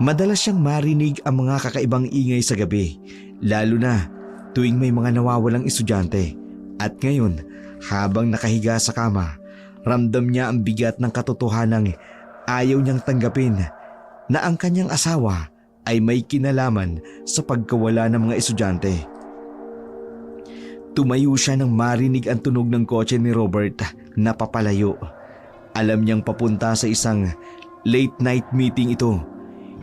Madalas siyang marinig ang mga kakaibang ingay sa gabi, lalo na tuwing may mga nawawalang estudyante. At ngayon, habang nakahiga sa kama, ramdam niya ang bigat ng katotohanang ayaw niyang tanggapin na ang kanyang asawa ay may kinalaman sa pagkawala ng mga estudyante. Tumayo siya nang marinig ang tunog ng kotse ni Robert na papalayo. Alam niyang papunta sa isang late night meeting ito.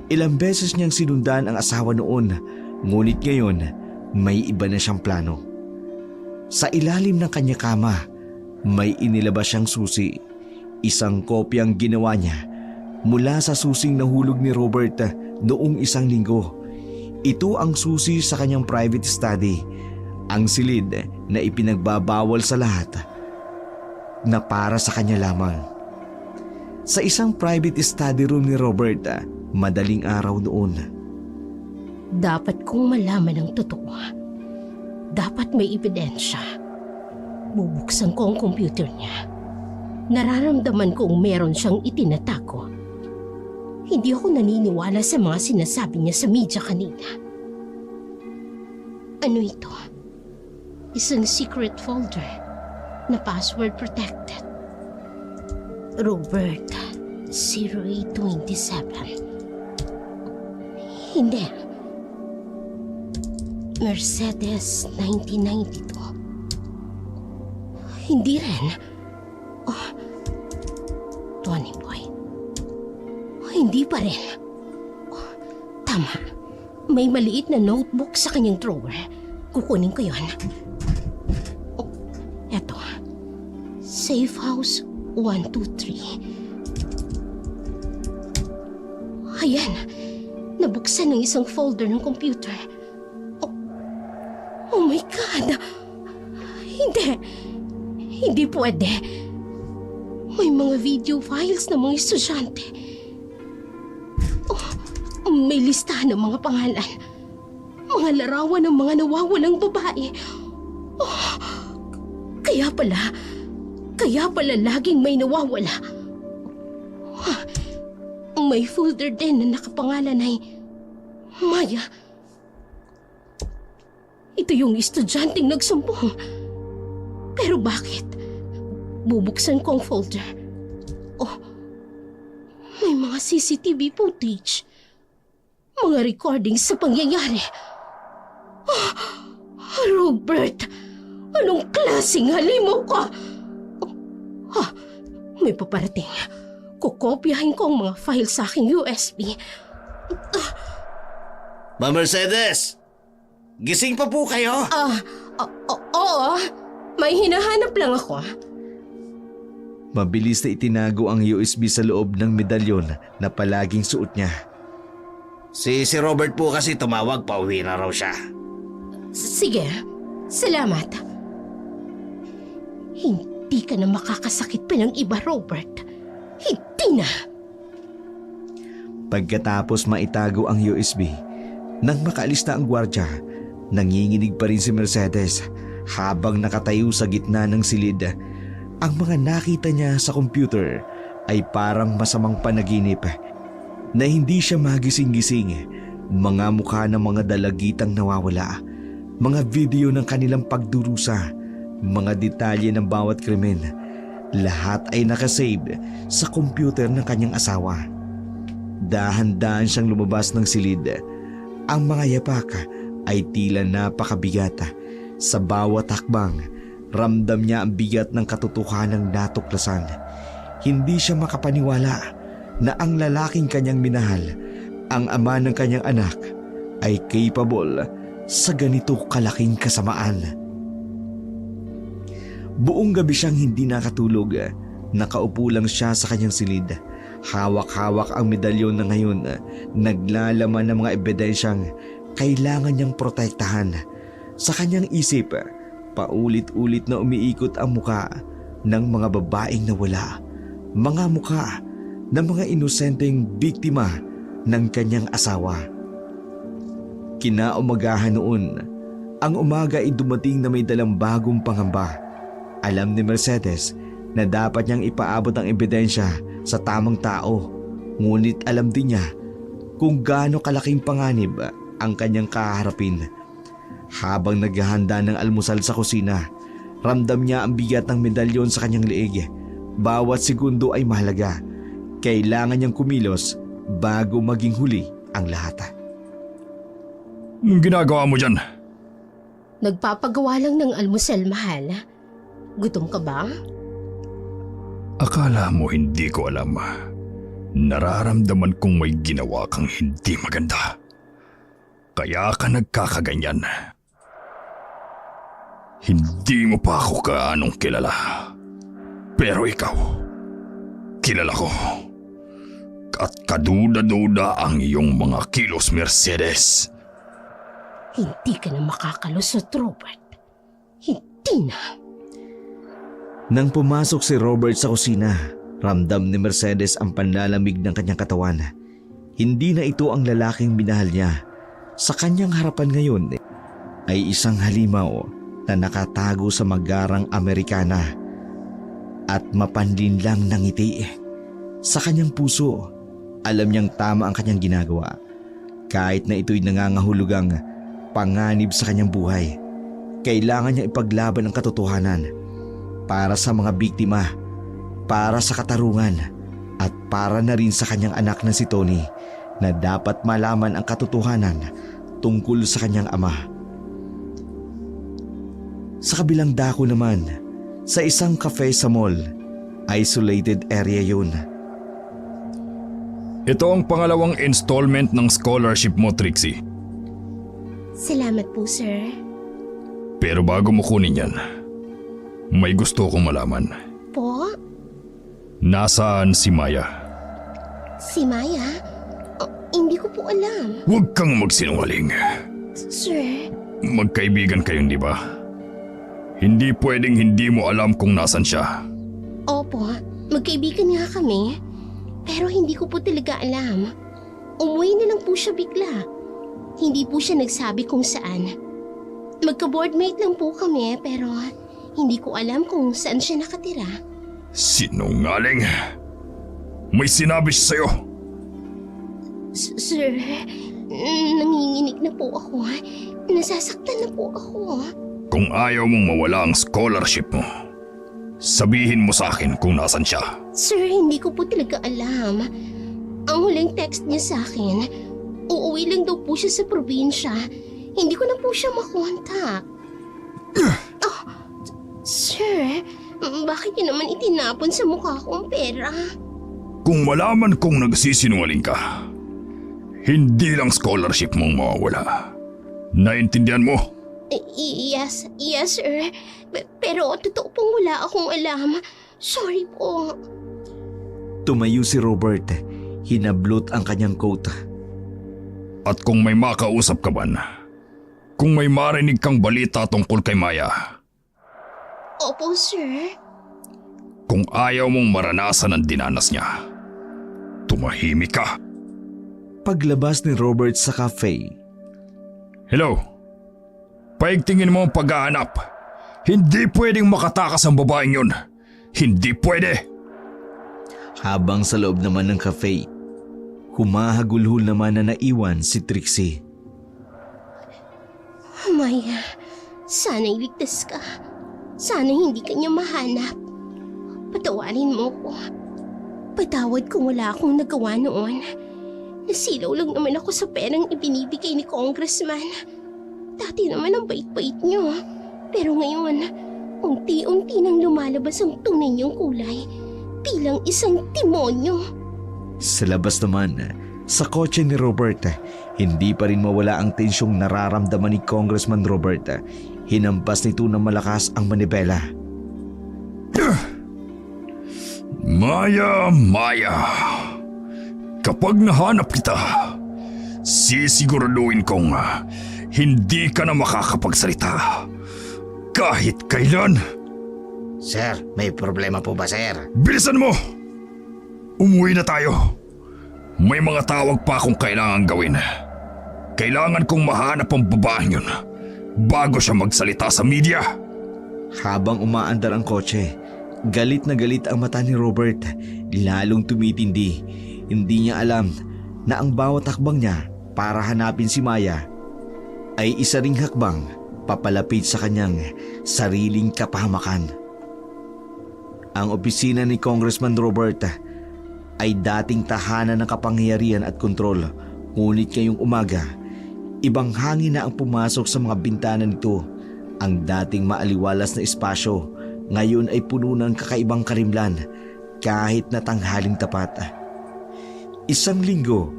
Ilang beses niyang sinundan ang asawa noon, ngunit ngayon may iba na siyang plano. Sa ilalim ng kanya kama, may inilabas siyang susi. Isang kopyang ginawa niya mula sa susing nahulog ni Robert noong isang linggo. Ito ang susi sa kanyang private study, ang silid na ipinagbabawal sa lahat na para sa kanya lamang. Sa isang private study room ni Robert, madaling araw noon. Dapat kong malaman ang totoo. Dapat may ebidensya. Bubuksan ko ang computer niya. Nararamdaman kong meron siyang itinatago. Hindi ako naniniwala sa mga sinasabi niya sa media kanina. Ano ito? Isang secret folder na password protected. Robert 0827. Hindi. Mercedes 1992. Hindi rin. Tony Boy. Hindi pa rin. Tama. May maliit na notebook sa kanyang drawer. Kukunin ko yon. Eto. Safe House 123. Ayan. Nabuksan ng isang folder ng computer. Oh my God! Hindi. Hindi pwede. May mga video files ng mga estudyante. May listahan ng mga pangalan. Mga larawan ng mga nawawalang babae. Kaya pala laging may nawawala. May folder din na nakapangalan ay Maya. Ito yung estudyanteng nagsumbong. Pero bakit? Bubuksan ko ang folder. May mga CCTV footage. Mga recordings sa pangyayari. Robert, anong klaseng halimaw ka? May paparating. Kukopyahin ko ang mga file sa aking USB. Ma'am Mercedes! Gising pa po kayo? Oo. May hinahanap lang ako. Mabilis na itinago ang USB sa loob ng medalyon na palaging suot niya. Si Robert po kasi tumawag, pauwi na raw siya. Sige, salamat. Hindi ka na makakasakit pa ng iba, Robert. Hindi na. Pagkatapos maitago ang USB, nang makaalis na ang gwardya, nanginginig pa rin si Mercedes habang nakatayo sa gitna ng silid. Ang mga nakita niya sa computer ay parang masamang panaginip na hindi siya magising-gising. Mga mukha ng mga dalagitang nawawala, mga video ng kanilang pagdurusa, mga detalye ng bawat krimen. Lahat ay nakasave sa computer ng kanyang asawa. Dahan-dahan siyang lumabas ng silid. Ang mga yapak ay tila napakabigat. Sa bawat hakbang, ramdam niya ang bigat ng katotohanang natuklasan. Hindi siya makapaniwala na ang lalaking kanyang minahal, ang ama ng kanyang anak, ay capable sa ganito kalaking kasamaan. Buong gabi siyang hindi nakatulog. Nakaupo lang siya sa kanyang silid. Hawak-hawak ang medalyon na ngayon naglalaman ng mga ebidensyang kailangan niyang protektahan. Sa kanyang isip, paulit-ulit na umiikot ang muka ng mga babaeng nawala. Mga muka ng mga inosenteng biktima ng kanyang asawa. Kinaumagahan noon, ang umaga ay dumating na may dalang bagong pangamba. Alam ni Mercedes na dapat niyang ipaabot ang ebidensya sa tamang tao, ngunit alam din niya kung gaano kalaking panganib ang kanyang kaharapin. Habang naghahanda ng almusal sa kusina, ramdam niya ang bigat ng medalyon sa kanyang leeg. Bawat segundo ay mahalaga. Kailangan niyang kumilos bago maging huli ang lahat. Anong ginagawa mo dyan? Nagpapagawa lang ng almusal, mahal. Gutom ka ba? Akala mo hindi ko alam. Nararamdaman kong may ginawa kang hindi maganda. Kaya ka nagkakaganyan. Hindi mo pa ako kaanong kilala. Pero ikaw, kilala ko. At kaduda-duda ang iyong mga kilos, Mercedes. Hindi ka na makakalusot, Robert. Hindi na. Nang pumasok si Robert sa kusina, ramdam ni Mercedes ang panlalamig ng kanyang katawan. Hindi na ito ang lalaking minahal niya. Sa kanyang harapan ngayon ay isang halimaw na nakatago sa magarang Amerikana at mapanlinlang ng ngiti. Sa kanyang puso, alam niyang tama ang kanyang ginagawa. Kahit na ito'y nangangahulugang panganib sa kanyang buhay, kailangan niya ipaglaban ang katotohanan para sa mga biktima, para sa katarungan, at para na rin sa kanyang anak na si Tony na dapat malaman ang katotohanan tungkol sa kanyang ama. Sa kabilang dako naman, sa isang cafe sa mall, isolated area yun. Ito ang pangalawang installment ng scholarship mo, Trixie. Salamat po, sir. Pero bago mo kunin yan, may gusto kong malaman. Po? Nasaan si Maya? Si Maya? Hindi ko po alam. Huwag kang magsinungaling. Sir? Magkaibigan kayong di ba? Hindi pwedeng hindi mo alam kung nasan siya. Opo, magkaibigan nga kami. Pero hindi ko po talaga alam. Umuwi na lang po siya bigla. Hindi po siya nagsabi kung saan. Magka-boardmate lang po kami pero hindi ko alam kung saan siya nakatira. Sinungaling? May sinabi siya sa'yo? Sir, nanginginig na po ako. Nasasaktan na po ako. Kung ayaw mong mawala ang scholarship mo, sabihin mo sa akin kung nasan siya. Sir, hindi ko po talaga alam. Ang huling text niya sa akin, uuwi lang daw po siya sa probinsya. Hindi ko na po siya makontak. Oh, sir, bakit niyo naman itinapon sa mukha ko ang pera? Kung malaman kong nagsisinungaling ka, hindi lang scholarship mong mawawala. Naintindihan mo? Yes, sir. Pero totoo pong wala akong alam. Sorry po. Tumayo si Robert. Hinablot ang kanyang coat. At kung may makausap ka man, kung may marinig kang balita tungkol kay Maya, Opo, sir. kung ayaw mong maranasan ang dinanas niya, tumahimik ka. Paglabas ni Robert sa cafe, Hello? Paigtingin mo ang paghahanap. Hindi pwedeng makatakas ang babaeng yun. Hindi pwede. habang sa loob naman ng cafe, humahagulhol naman na naiwan si Trixie. Maya, sana iligtas ka. Sana hindi ka niya mahanap. Patawarin mo ko. Patawad kung wala akong nagawa noon. Nasilaw lang naman ako sa perang ibinibigay ni Congressman. Dati naman ang bait-bait niyo. Pero ngayon, unti-unti nang lumalabas ang tunay niyong kulay bilang isang demonyo. Sa labas naman, sa kotse ni Robert, hindi pa rin mawala ang tensyong nararamdaman ni Congressman Robert. Hinampas nito ng malakas ang manibela. Maya, Maya. Kapag nahanap kita, sisiguraduhin kong hindi ka na makakapagsalita. Kahit kailan. Sir, may problema po ba, sir? Bilisan mo! Umuwi na tayo. May mga tawag pa akong kailangan gawin. Kailangan kong mahanap ang babaeng yun bago siya magsalita sa media. Habang umaandar ang kotse, galit na galit ang mata ni Robert. Lalong tumitindi. Hindi niya alam na ang bawat hakbang niya para hanapin si Maya ay isa ring hakbang papalapit sa kanyang sariling kapahamakan. Ang opisina ni Congressman Robert ay dating tahanan ng kapangyarihan at kontrol. Ngunit ngayong umaga, ibang hangin na ang pumasok sa mga bintana nito. Ang dating maaliwalas na espasyo ngayon ay puno ng kakaibang karimlan kahit na tanghaling tapat. Isang linggo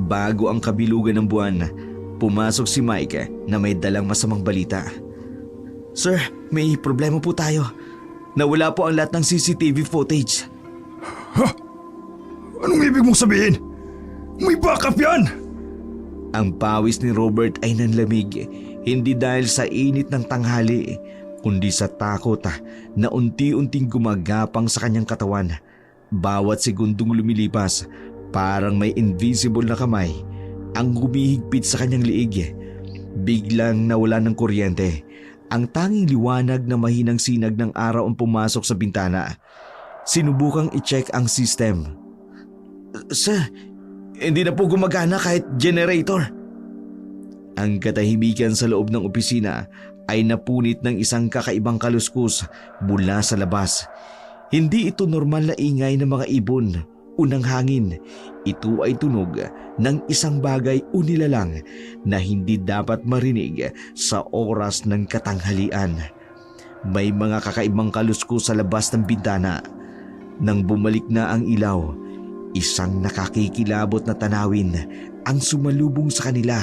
bago ang kabilugan ng buwan, pumasok si Mike na may dalang masamang balita. Sir, may problema po tayo. Nawala po ang lahat ng CCTV footage. Anong ibig mong sabihin? May backup yan! Ang pawis ni Robert ay nanlamig, hindi dahil sa init ng tanghali, kundi sa takot na unti-unting gumagapang sa kanyang katawan. Bawat segundong lumilipas, parang may invisible na kamay ang humihigpit sa kanyang liig. Biglang nawala ng kuryente. Ang tanging liwanag na mahinang sinag ng araw ang pumasok sa bintana. Sinubukang i-check ang system. Sir, hindi na po gumagana kahit generator. Ang katahimikan sa loob ng opisina ay napunit ng isang kakaibang kaluskus mula sa labas. Hindi ito normal na ingay ng mga ibon o ng hangin. Ito ay tunog ng isang bagay o nilalang na hindi dapat marinig sa oras ng katanghalian. May mga kakaibang kaluskus sa labas ng bintana. Nang bumalik na ang ilaw, isang nakakikilabot na tanawin ang sumalubong sa kanila.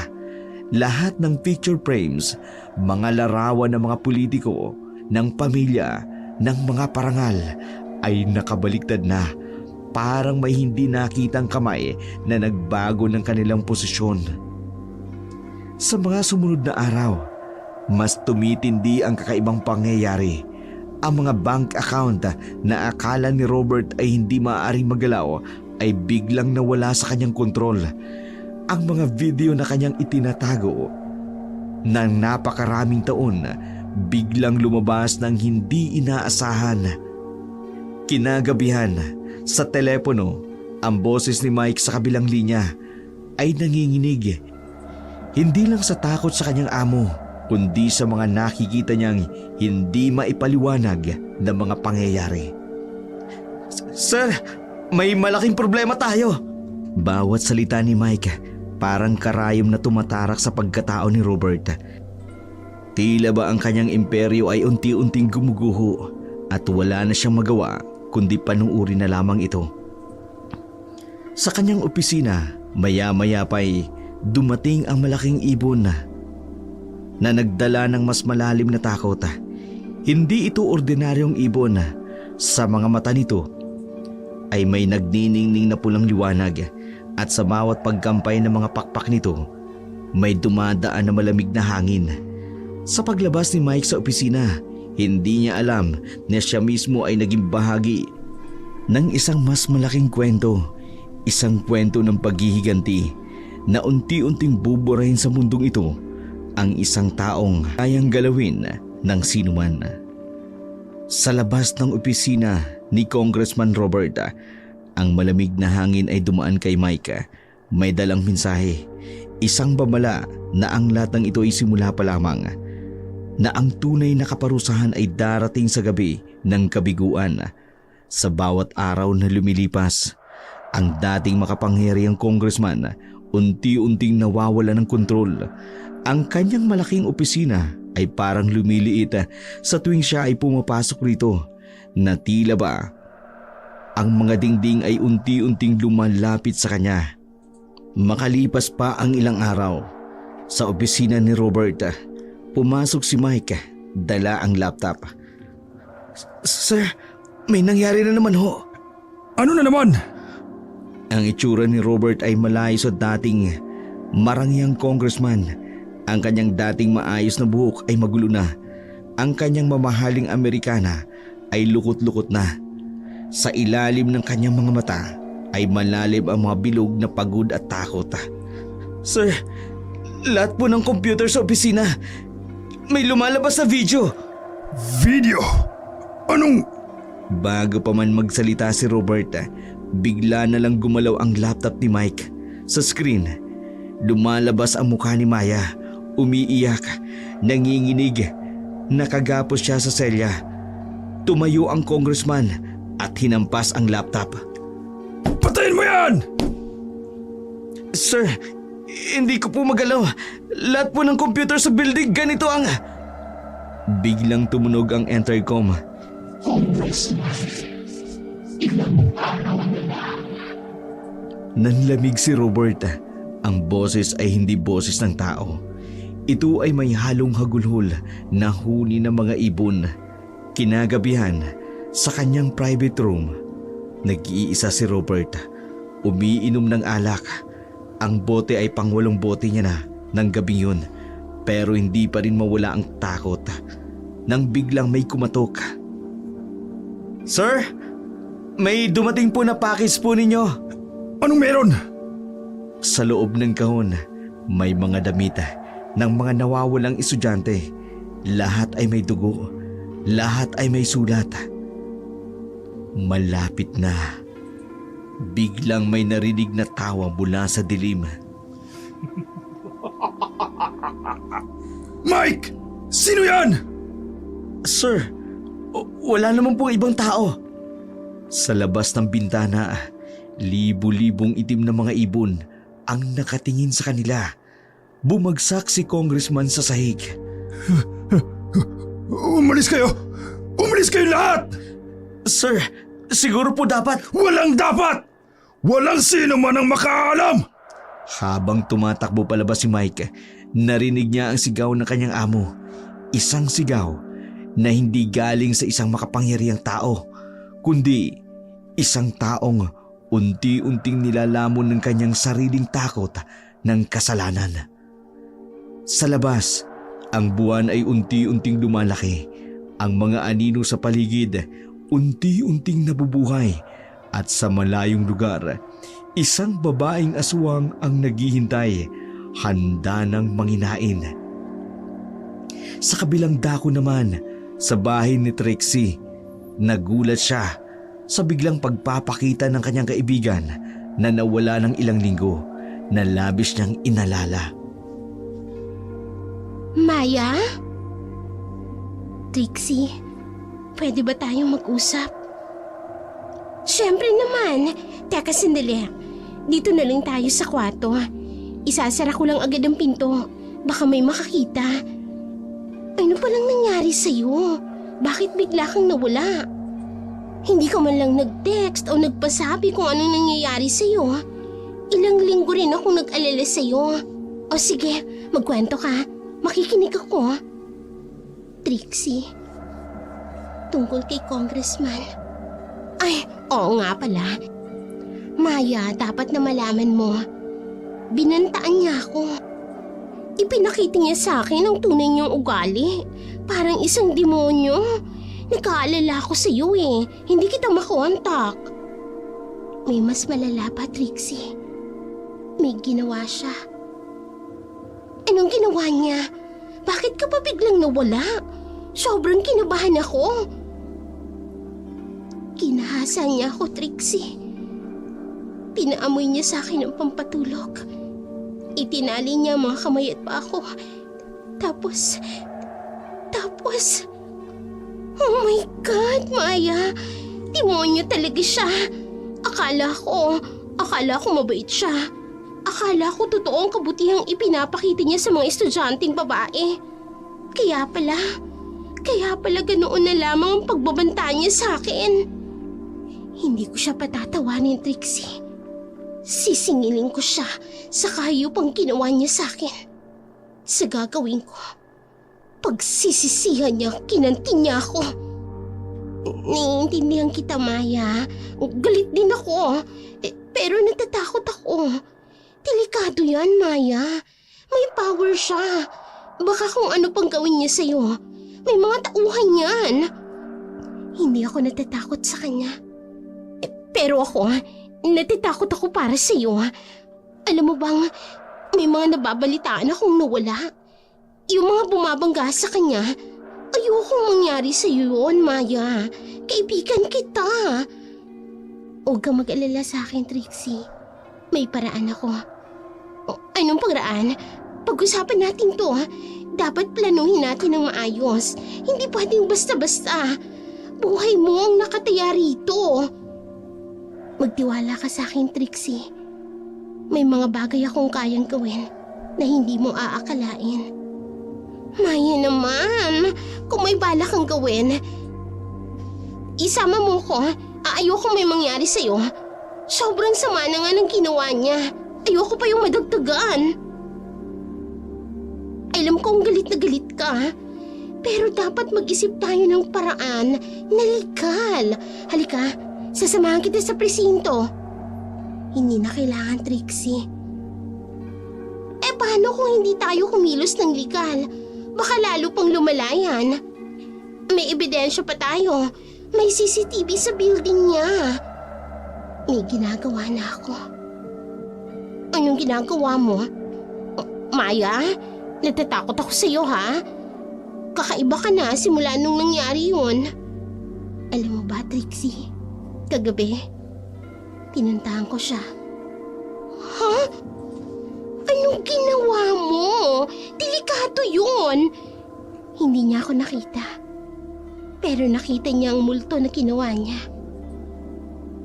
Lahat ng picture frames, mga larawan ng mga politiko, ng pamilya, ng mga parangal ay nakabaliktad na. Parang may hindi nakitang kamay na nagbago ng kanilang posisyon. Sa mga sumunod na araw, mas tumitindi ang kakaibang pangyayari. Ang mga bank account na akala ni Robert ay hindi maaaring magalaw ay biglang nawala sa kanyang kontrol. Ang mga video na kanyang itinatago ng napakaraming taon biglang lumabas ng hindi inaasahan. Kinagabihan, sa telepono, ang boses ni Mike sa kabilang linya ay nanginginig. Hindi lang sa takot sa kanyang amo, kundi sa mga nakikita niyang hindi maipaliwanag na mga pangyayari. Sir, may malaking problema tayo. Bawat salita ni Mike parang karayom na tumatarak sa pagkatao ni Robert. Tila ba ang kanyang imperyo ay unti-unting gumuguho at wala na siyang magawa kundi panuuri na lamang ito. Sa kanyang opisina, maya-maya pa'y dumating ang malaking ibon. na nagdala ng mas malalim na takot. Hindi ito ordinaryong ibon. Sa mga mata nito ay may nagniningning na pulang liwanag at sa bawat pagkampay ng mga pakpak nito may dumadaan na malamig na hangin. Sa paglabas ni Mike sa opisina, hindi niya alam na siya mismo ay naging bahagi ng isang mas malaking kwento. Isang kwento ng paghihiganti na unti-unting buburahin sa mundong ito ang isang taong kayang galawin ng sinuman. Sa labas ng opisina ni Congressman Robert, ang malamig na hangin ay dumaan kay Mike. May dalang mensahe, isang babala na ang lahat ng ito ay simula pa lamang, na ang tunay na kaparusahan ay darating sa gabi ng kabiguan. Sa bawat araw na lumilipas, ang dating makapangyarihang congressman unti-unting nawawala ng kontrol. Ang kanyang malaking opisina ay parang lumiliit sa tuwing siya ay pumapasok rito, na tila ba ang mga dingding ay unti-unting lumalapit sa kanya. Makalipas pa ang ilang araw, sa opisina ni Robert, pumasok si Mike, dala ang laptop. Sir, may nangyari na naman ho. Ano na naman? Ang itsura ni Robert ay malayo sa dating marangyang congressman. Ang kanyang dating maayos na buhok ay magulo na. Ang kanyang mamahaling Amerikana ay lukot-lukot na. Sa ilalim ng kanyang mga mata ay malalim ang mga bilog na pagod at takot. Sir, lahat po ng computer sa opisina, may lumalabas na video. Video? Anong... Bago pa man magsalita si Robert, bigla na lang gumalaw ang laptop ni Mike. Sa screen, lumalabas ang mukha ni Maya. Umiiyak, nanginginig, nakagapos siya sa selya. Tumayo ang congressman at hinampas ang laptop. Patayin mo yan! Sir, hindi ko po magalaw. Lahat po ng computer sa building ganito ang... Biglang tumunog ang intercom. Nanlamig si Robert. Ang boses ay hindi boses ng tao. Ito ay may halong hagulhol na huni ng mga ibon. Kinagabihan, sa kanyang private room, nag-iisa si Robert. Umiinom ng alak. Ang bote ay pang-8 bote niya na ng gabing yun, pero hindi pa rin mawala ang takot. Nang biglang may kumatok. Sir, may dumating po na package po ninyo. Anong meron? Sa loob ng kahon, may mga damit ng mga nawawalang estudyante. Lahat ay may dugo. Lahat ay may sulat. Malapit na. Biglang may narinig na tawa mula sa dilim. Mike! Sino yan? Sir, wala naman pong ibang tao. Sa labas ng bintana, libu-libong itim na mga ibon ang nakatingin sa kanila. Bumagsak si congressman sa sahig. Umalis kayo! Umalis kayo lahat! Sir, siguro po dapat... Walang dapat! Walang sino man ang makaalam! Habang tumatakbo palabas si Mike, narinig niya ang sigaw ng kanyang amo. Isang sigaw na hindi galing sa isang makapangyarihang tao, kundi isang taong unti-unting nilalamon ng kanyang sariling takot ng kasalanan. Sa labas, ang buwan ay unti-unting lumalaki. Ang mga anino sa paligid unti-unting nabubuhay, at sa malayong lugar, isang babaeng aswang ang naghihintay, handa ng manginain. Sa kabilang dako naman, sa bahay ni Trixie, nagulat siya sa biglang pagpapakita ng kanyang kaibigan na nawala ng ilang linggo, na labis niyang inalala. Maya? Trixie, pwede ba tayong mag-usap? Siyempre naman. Teka sandali. Dito na lang tayo sa kwarto. Isasara ko lang agad ang pinto. Baka may makakita. Ano palang nangyari sa'yo? Bakit bigla kang nawala? Hindi ka man lang nag-text o nagpasabi kung anong nangyayari sa'yo. Ilang linggo rin akong nag-alala sa'yo. O sige, magkwento ka. Makikinig ako. Trixie, tungkol kay Congressman. Ay, oo nga pala. Maya, dapat na malaman mo. Binantaan niya ako. Ipinakita niya sa akin ang tunay niyang ugali. Parang isang demonyo. Nagkaalala ako sa iyo eh. Hindi kita makontak. May mas malala pa, Trixie. May ginawa siya. Anong ginawa niya? Bakit ka pa biglang nawala? Sobrang kinabahan ako. Kinahasan niya ako, Trixie. Pinaamoy niya sa akin ang pampatulog. Itinali niya ang mga kamay at paa ko. Tapos... Oh my God, Maya! Demonyo talaga siya. Akala ko mabait siya. Akala ko totoo ang kabutihang ipinapakita niya sa mga estudyanteng babae. Kaya pala ganoon na lamang ang pagbabanta niya sa akin. Hindi ko siya patatawanin, Trixie. Sisingilin ko siya sa kahayupang ginawa niya sa akin. Sa gagawin ko, pagsisisihan niya, kinanti niya ako. Naiintindihan kita, Maya. Galit din ako. Pero natatakot ako. Delikado yan, Maya. May power siya. Baka kung ano pang gawin niya sa'yo. May mga tauhan yan. Hindi ako natatakot sa kanya. Pero ako, natatakot ako para sa'yo. Alam mo bang, may mga nababalitaan akong nawala. Yung mga bumabangga sa kanya, ayokong mangyari sa'yo yun, Maya. Kaibigan kita. Huwag kang mag-alala sa akin, Trixie. May paraan ako. Anong paraan? Pag-usapan natin to. Dapat planuhin natin ng maayos. Hindi pwedeng basta-basta. Buhay mo ang nakataya rito. Magtiwala ka sa akin, Trixie. May mga bagay akong kayang gawin na hindi mo aakalain. Maya naman, kung may bala kang gawin, isama mo ko. Ayoko may mangyari sa'yo. Sobrang sama na nga ng ginawa niya. Ayoko pa yung madagdagan. Alam kong galit na galit ka, pero dapat mag-isip tayo ng paraan na legal. Halika, sasamahan kita sa presinto. Hindi na kailangan, Trixie. Paano kung hindi tayo kumilos ng legal? Baka lalo pang lumalayan. May ebidensya pa tayo. May CCTV sa building niya. May ginagawa na ako. Anong ginagawa mo? Maya, natatakot ako sa'yo, ha? Kakaiba ka na simula nung nangyari yun. Alam mo ba, Trixie? Kagabi, pinuntahan ko siya. Ha? Anong ginawa mo? Delikado yun. Hindi niya ako nakita. Pero nakita niya ang multo na ginawa niya.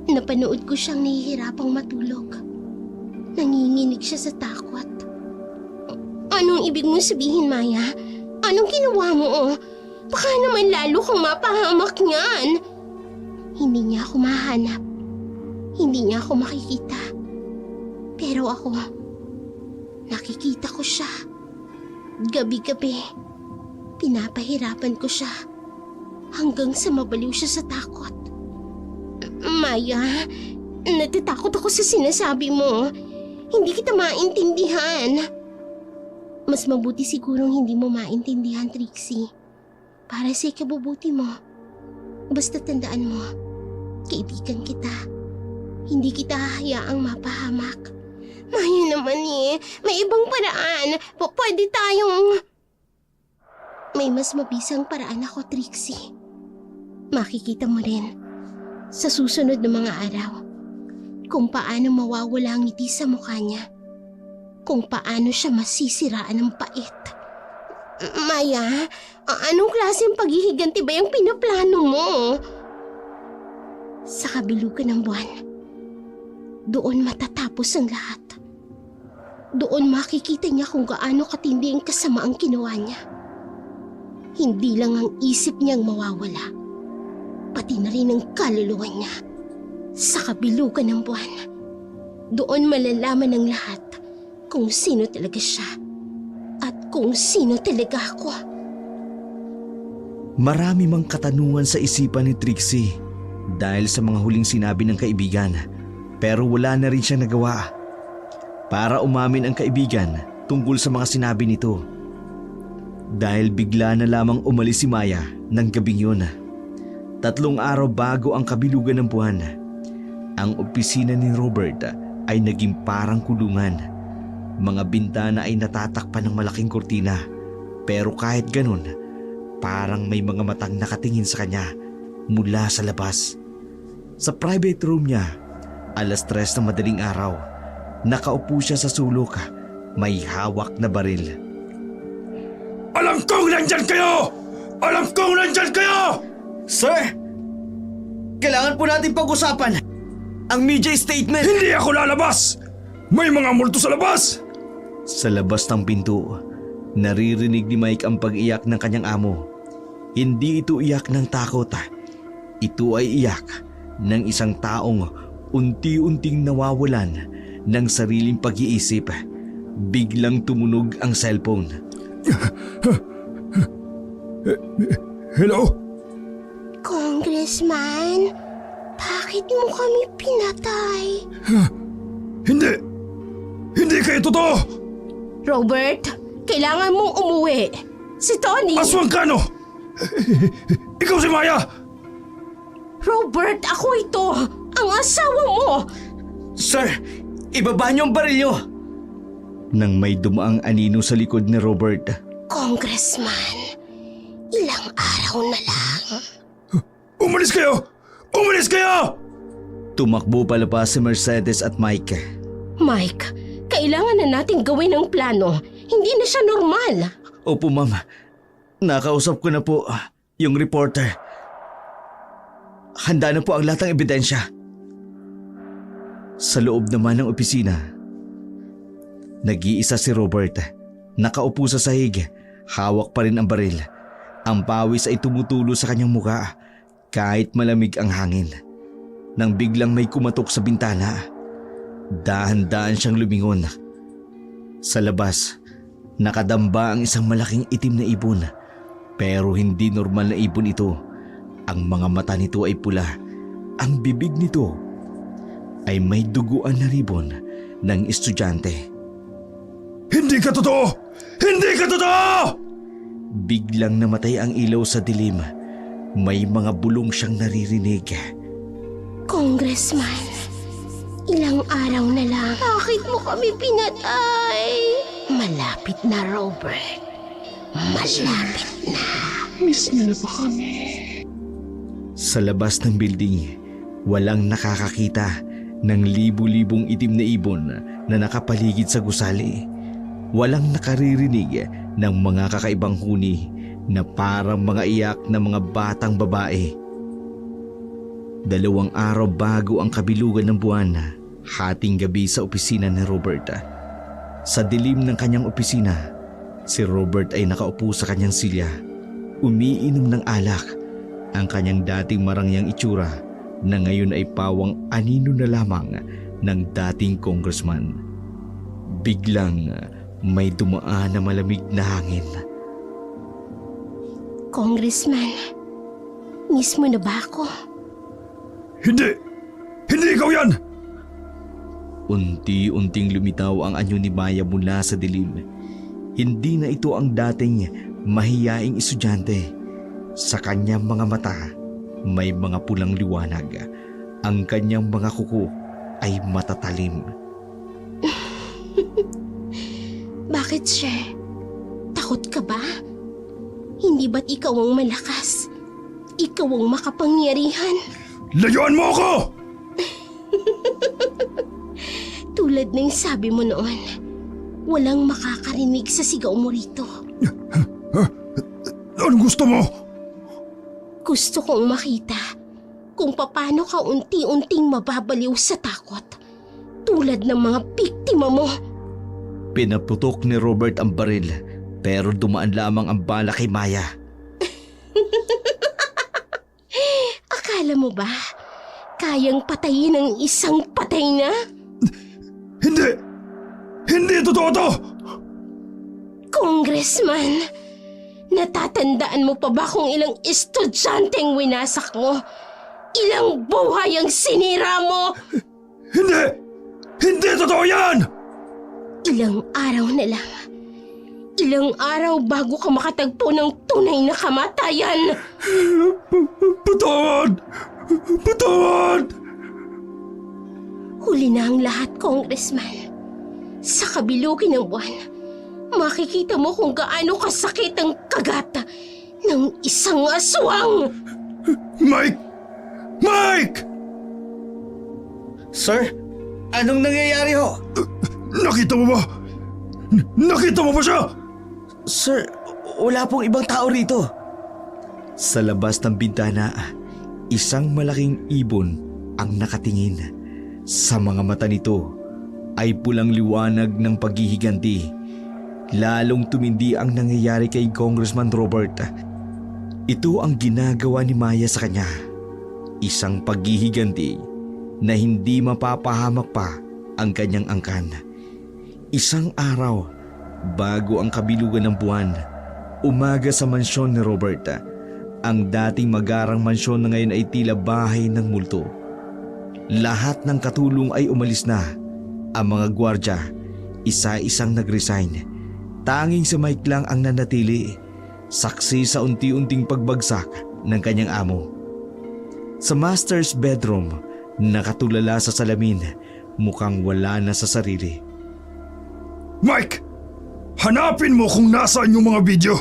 Napanood ko siyang nahihirapang matulog. Nanginginig siya sa takot. Anong ibig mong sabihin, Maya? Anong ginawa mo? Baka naman lalo kang mapahamak niyan. Hindi niya ako mahanap. Hindi niya ako makikita. Pero ako, nakikita ko siya. Gabi-gabi, pinapahirapan ko siya hanggang sa mabaliw siya sa takot. Maya, natatakot ako sa sinasabi mo. Hindi kita maintindihan. Mas mabuti sigurong hindi mo maintindihan, Trixie. Para sa ikabubuti mo. Basta tandaan mo, kaibigan kita. Hindi kita hahayaang mapahamak. Maya naman may ibang paraan. Pwede tayong... May mas mabisang paraan ako, Trixie. Makikita mo rin sa susunod na mga araw kung paano mawawala ang ngiti sa mukha niya. Kung paano siya masisiraan ng pait. Maya, anong klaseng paghihiganti ba yung pinaplano mo? Sa kabilugan ng buwan, doon matatapos ang lahat. Doon makikita niya kung gaano katindi ang kasamaang ginawa niya. Hindi lang ang isip niyang mawawala, pati na rin ang kaluluwa niya. Sa kabilugan ng buwan, doon malalaman ng lahat kung sino talaga siya at kung sino talaga ako. Marami mang katanungan sa isipan ni Trixie dahil sa mga huling sinabi ng kaibigan, pero wala na rin siyang nagawa para umamin ang kaibigan tungkol sa mga sinabi nito. Dahil bigla na lamang umalis si Maya ng gabing yun. 3 araw bago ang kabilugan ng buwan, ang opisina ni Robert ay naging parang kulungan. Mga bintana ay natatakpan ng malaking kurtina, pero kahit ganun, parang may mga matang nakatingin sa kanya mula sa labas. Sa private room niya, 3:00 ng madaling araw, nakaupo siya sa sulok, may hawak na baril. Alam kong nandyan kayo! Alam kong nandyan kayo! Sir! Kailangan po natin pag-usapan ang media statement. Hindi ako lalabas! May mga multo sa labas! Sa labas ng pinto, naririnig ni Mike ang pag-iyak ng kanyang amo. Hindi ito iyak ng takot. Ito ay iyak ng isang taong unti-unting nawawalan ng sariling pag-iisip. Biglang tumunog ang cellphone. Hello? Congressman, bakit mo kami pinatay? Hindi! Hindi kayo totoo! Robert, kailangan mong umuwi. Si Tony! Aswang Kano! Ikaw si Maya! Robert, ako ito! Ang asawa mo! Sir, ibaba niyo ang baril niyo. Nang may dumaang anino sa likod ni Robert, Congressman, ilang araw na lang. Umalis kayo! Umalis kayo! tumakbo palabas si Mercedes at Mike. Mike, kailangan na nating gawin ang plano. Hindi na siya normal. Opo ma'am, nakausap ko na po yung reporter. Handa na po ang lahat ng ebidensya. Sa loob naman ng opisina, nag-iisa si Robert. Nakaupo sa sahig, hawak pa rin ang baril. Ang pawis ay tumutulo sa kanyang muka kahit malamig ang hangin. Nang biglang may kumatok sa bintana, dahan-dahan siyang lumingon. Sa labas, nakadamba ang isang malaking itim na ibon. Pero hindi normal na ibon ito. Ang mga mata nito ay pula. Ang bibig nito ay may duguan na ribon ng estudyante. Hindi ka totoo! Hindi ka totoo! Biglang namatay ang ilaw sa dilim. May mga bulong siyang naririnig. Congressman, ilang araw na lang. Bakit mo kami pinatay? Malapit na, Robert. Malapit na. Miss niyo na ba kami? Sa labas ng building, walang nakakakita ng libu-libong itim na ibon na nakapaligid sa gusali. Walang nakaririnig ng mga kakaibang huni na parang mga iyak na mga batang babae. 2 araw bago ang kabilugan ng buwan, hating gabi sa opisina ni Robert. Sa dilim ng kanyang opisina, si Robert ay nakaupo sa kanyang silya. Umiinom ng alak. Ang kanyang dating marangyang itsura na ngayon ay pawang anino na lamang ng dating congressman. Biglang may dumaan na malamig na hangin. Congressman, miss mo na ba ako? Hindi! Hindi ikaw yan! Unti-unting lumitaw ang anyo ni Maya mula sa dilim. Hindi na ito ang dating mahiyaing estudyante. Sa kanyang mga mata, may mga pulang liwanag. Ang kanyang mga kuko ay matatalim. Bakit, sir? Takot ka ba? Hindi ba't ikaw ang malakas? Ikaw ang makapangyarihan? Layuan mo ako! Tulad ng sabi mo noon, walang makakarinig sa sigaw mo rito. Anong gusto mo? Gusto kong makita kung paano ka unti-unting mababaliw sa takot. Tulad ng mga biktima mo. Pinaputok ni Robert ang baril pero dumaan lamang ang bala kay Maya. Akala mo ba kayang patayin ng isang patay na? Hindi! Hindi totoo to! Congressman, natatandaan mo pa ba kung ilang estudyanteng winasak mo? Ilang buhay ang sinira mo? Hindi! Hindi totoo yan! Ilang araw na lang. Ilang araw bago ka makatagpo ng tunay na kamatayan. Patawad! Patawad! Huli na ang lahat, Congressman. Sa kabilukin ng buwan, makikita mo kung gaano kasakit ang kagat ng isang aswang. Mike! Mike! Sir, anong nangyayari ho? Nakita mo ba? Nakita mo ba siya? Sir, wala pong ibang tao rito. Sa labas ng bintana, isang malaking ibon ang nakatingin. Sa mga mata nito ay pulang liwanag ng paghihiganti. Lalong tumindi ang nangyayari kay Congressman Robert. Ito ang ginagawa ni Maya sa kanya. Isang paghihiganti na hindi mapapahamak pa ang kanyang angkan. Isang araw, bago ang kabilugan ng buwan, umaga sa mansyon ni Robert. Ang dating magarang mansyon na ngayon ay tila bahay ng multo. Lahat ng katulong ay umalis na. Ang mga gwardya, isa-isang nag-resign. Tanging si Mike lang ang nanatili, saksi sa unti-unting pagbagsak ng kanyang amo. Sa master's bedroom, nakatulala sa salamin, mukhang wala na sa sarili. Mike! Hanapin mo kung nasaan yung mga video!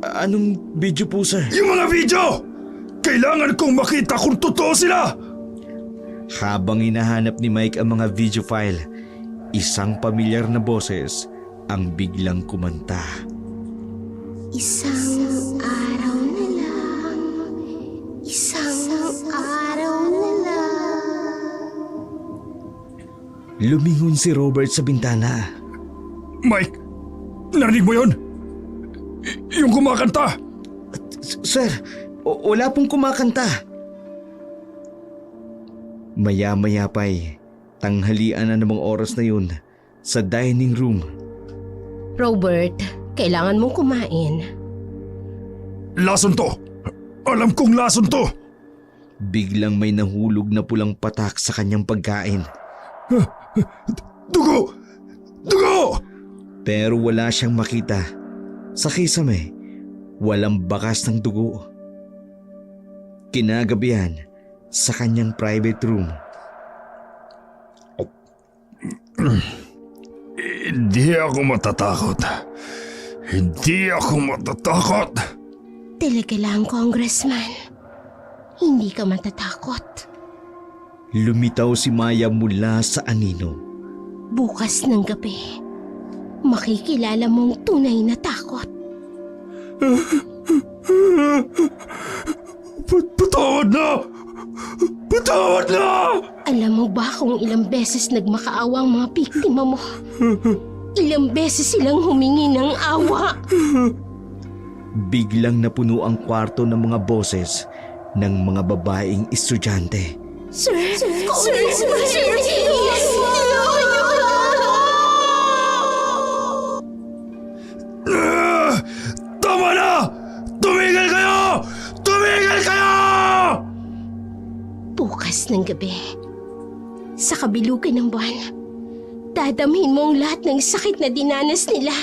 Anong video po, sir? Yung mga video! Kailangan kong makita kung totoo sila! Habang hinahanap ni Mike ang mga video file, isang pamilyar na boses ang biglang kumanta. Isang araw na lang, isang araw na lang. Lumingon si Robert sa bintana. Mike! Narinig mo yun? Yung kumakanta! Sir, wala pong kumakanta. Maya-maya pa'y tanghalian na namang oras na yun sa dining room. Robert, kailangan mong kumain. Lason to! Alam kong lason to! Biglang may nahulog na pulang patak sa kanyang pagkain. Dugo! Dugo! Pero wala siyang makita. Sa kisame, walang bakas ng dugo. Kinagabihan, sa kanyang private room. Hindi ako matatakot. Hindi ako matatakot. Talaga lang, Congressman. Hindi ka matatakot. Lumitaw si Maya mula sa anino. Bukas ng gabi, makikilala mong tunay na takot. Patawad na! Patawad na! Alam mo ba kung ilang beses nagmakaawa ang mga biktima mo? Ilang beses silang humingi ng awa. Biglang napuno ang kwarto ng mga boses ng mga babaeng estudyante. Sir, Congressman, Tama na! Tumigil kayo! Tumigil kayo! bukas ng gabi, sa kabilugan ng buwan, dadamhin mo ang lahat ng sakit na dinanas nila.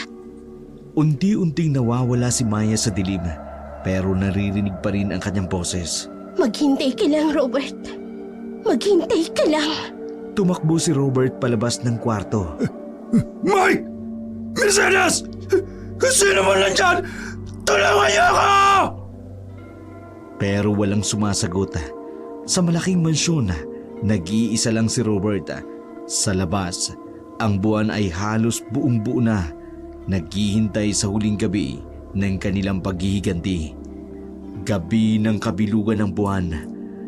Unti-unting nawawala si Maya sa dilim, pero naririnig pa rin ang kanyang boses. Maghintay ka lang, Robert. Maghintay ka lang. Tumakbo si Robert palabas ng kwarto. Mike! Mercedes! Sino man nandyan? Tulungan niyo ako! Pero walang sumasagot. Sa malaking mansyon, nag-iisa lang si Robert. Sa labas, ang buwan ay halos buong buo na, naghihintay sa huling gabi ng kanilang paghihiganti. Gabi ng kabilugan ng buwan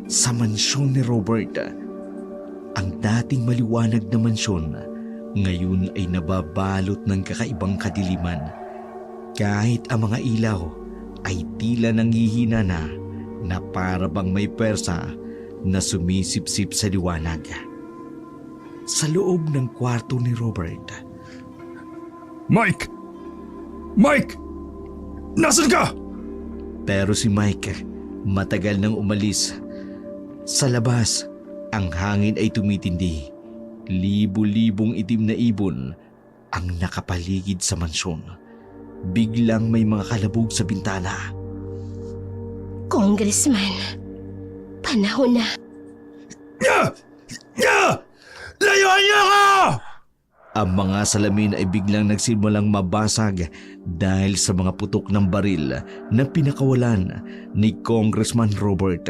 sa mansyon ni Robert. Ang dating maliwanag na mansyon ngayon ay nababalot ng kakaibang kadiliman. Kahit ang mga ilaw ay tila nanghihina na para bang may persa na sumisipsip sa liwanag. Sa loob ng kwarto ni Robert. Mike! Mike! Nasaan ka? Pero si Mike matagal nang umalis. Sa labas, ang hangin ay tumitindi. Libo-libong itim na ibon ang nakapaligid sa mansyon. Biglang may mga kalabog sa bintana. Congressman, panahon na. Layuan niyo ako! Ang mga salamin ay biglang nagsimulang mabasag dahil sa mga putok ng baril na pinakawalan ni Congressman Robert.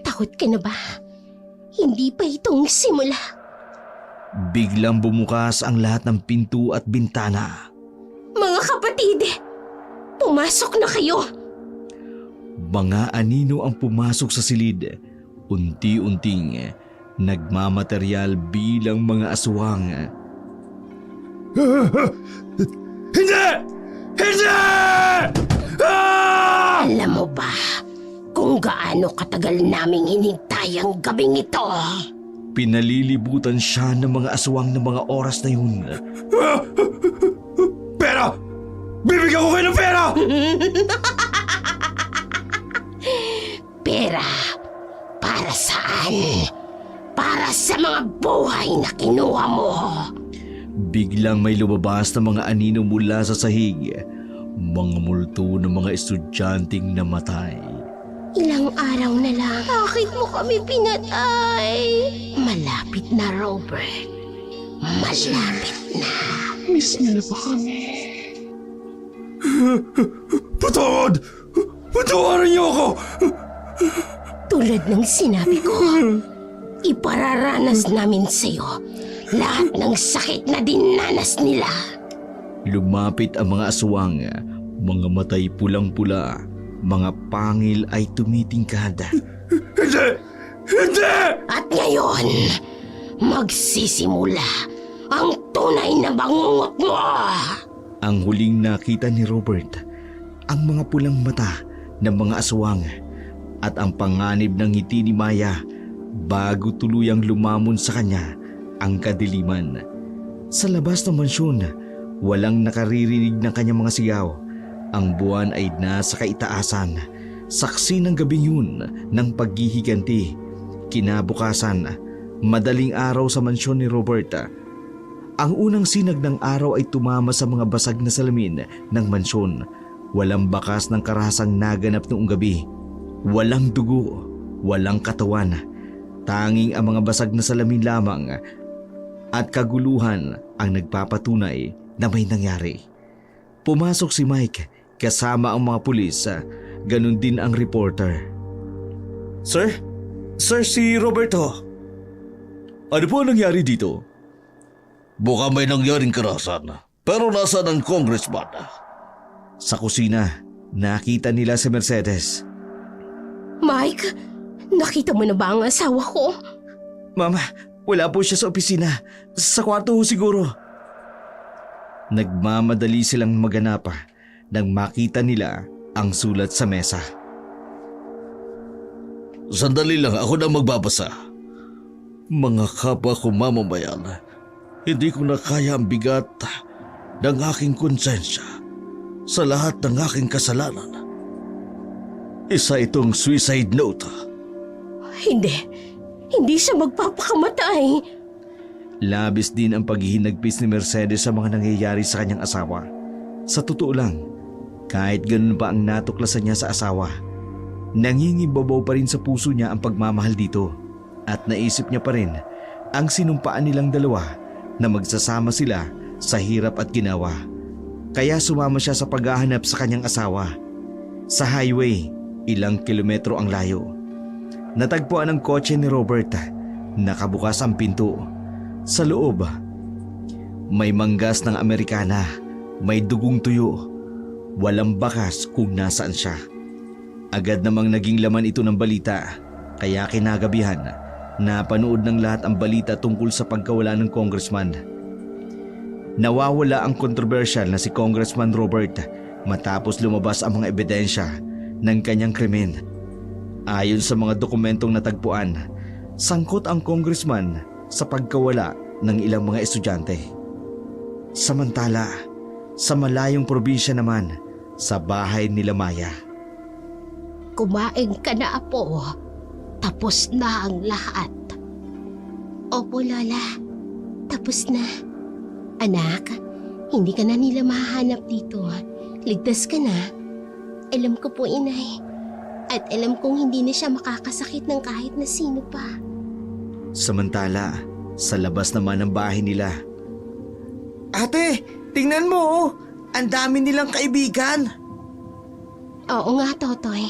Takot ka na ba? Hindi pa itong simula. Biglang bumukas ang lahat ng pinto at bintana. Mga kapatid, pumasok na kayo. Mga anino ang pumasok sa silid. Unti-unting nagmamateryal bilang mga aswang. Hindi! Hindi! Ah! Alam mo ba kung gaano katagal naming hinintay ang gabing ito? Pinalilibutan siya ng mga aswang ng mga oras na yun. Pera! Bibigyan ko kayo ng pera! Pera, para saan? Para sa mga buhay na kinuha mo. Biglang may lumabas na mga anino mula sa sahig. Mga multo ng mga estudyanteng namatay. Ilang araw na lang. Bakit mo kami pinatay? Malapit na, Robert. Malapit na. Miss niyo na ba kami? Patawad! Patawarin niyo ako! Tulad ng sinabi ko, ipararanas namin sa'yo lahat ng sakit na dinanas nila. Lumapit ang mga aswang, mga matay pulang-pula, mga pangil ay tumitingkad. Hindi! Hindi! At ngayon, magsisimula ang tunay na bangungot mo. Ang huling nakita ni Robert, ang mga pulang mata ng mga aswang at ang panganib ng ngiti ni Maya bago tuluyang lumamon sa kanya ang kadiliman. Sa labas ng mansyon, walang nakaririnig ng kanyang mga sigaw. Ang buwan ay nasa kaitaasan, saksi ng gabing yun ng paghihiganti. Kinabukasan, madaling araw sa mansyon ni Robert. Ang unang sinag ng araw ay tumama sa mga basag na salamin ng mansyon. Walang bakas ng karahasang naganap noong gabi. Walang dugo, walang katawan. Tanging ang mga basag na salamin lamang at kaguluhan ang nagpapatunay na may nangyari. Pumasok si Mike kasama ang mga pulis, ganun din ang reporter. Sir? Sir, si Roberto. Ano po ang nangyari dito? Baka may nangyaring karahasan, pero nasaan ang congressman? Sa kusina, nakita nila si Mercedes. Mike, nakita mo na ba ang asawa ko? Mama, wala po siya sa opisina. Sa kwarto ho siguro. Nagmamadali silang maganap nang makita nila ang sulat sa mesa. Sandali lang, ako na magbabasa. Mga kapwa ko mamamayan, hindi ko na kaya ang bigat ng aking konsensya sa lahat ng aking kasalanan. Isa itong suicide note. Hindi siya magpapakamatay. Labis din ang paghihinagpis ni Mercedes sa mga nangyayari sa kanyang asawa. Sa totoo lang, kahit ganun pa ang natuklasan niya sa asawa, nangingibabaw pa rin sa puso niya ang pagmamahal dito at naisip niya pa rin ang sinumpaan nilang dalawa na magsasama sila sa hirap at ginawa. Kaya sumama siya sa paghahanap sa kanyang asawa. Sa highway, ilang kilometro ang layo. Natagpuan ang kotse ni Robert. Nakabukas ang pinto. Sa loob, may manggas ng Amerikana, may dugong tuyo. Walang bakas kung nasaan siya. Agad namang naging laman ito ng balita, kaya kinagabihan, napanood ng lahat ang balita tungkol sa pagkawala ng congressman. Nawawala ang kontrobersyal na si Congressman Robert matapos lumabas ang mga ebidensya ng kanyang krimen. Ayon sa mga dokumentong natagpuan, sangkot ang congressman sa pagkawala ng ilang mga estudyante. Samantala, Sa malayong probinsya naman, sa bahay nila Maya. Kumain ka na, Apo. Tapos na ang lahat. Opo, Lola. Tapos na. Anak, hindi ka na nila mahahanap dito. Ligtas ka na. Alam ko po, Inay. At alam kong hindi na siya makakasakit ng kahit na sino pa. Samantala, sa labas naman ng bahay nila. Ate, tingnan mo oh. Ang dami nilang kaibigan. Oo nga, Totoy.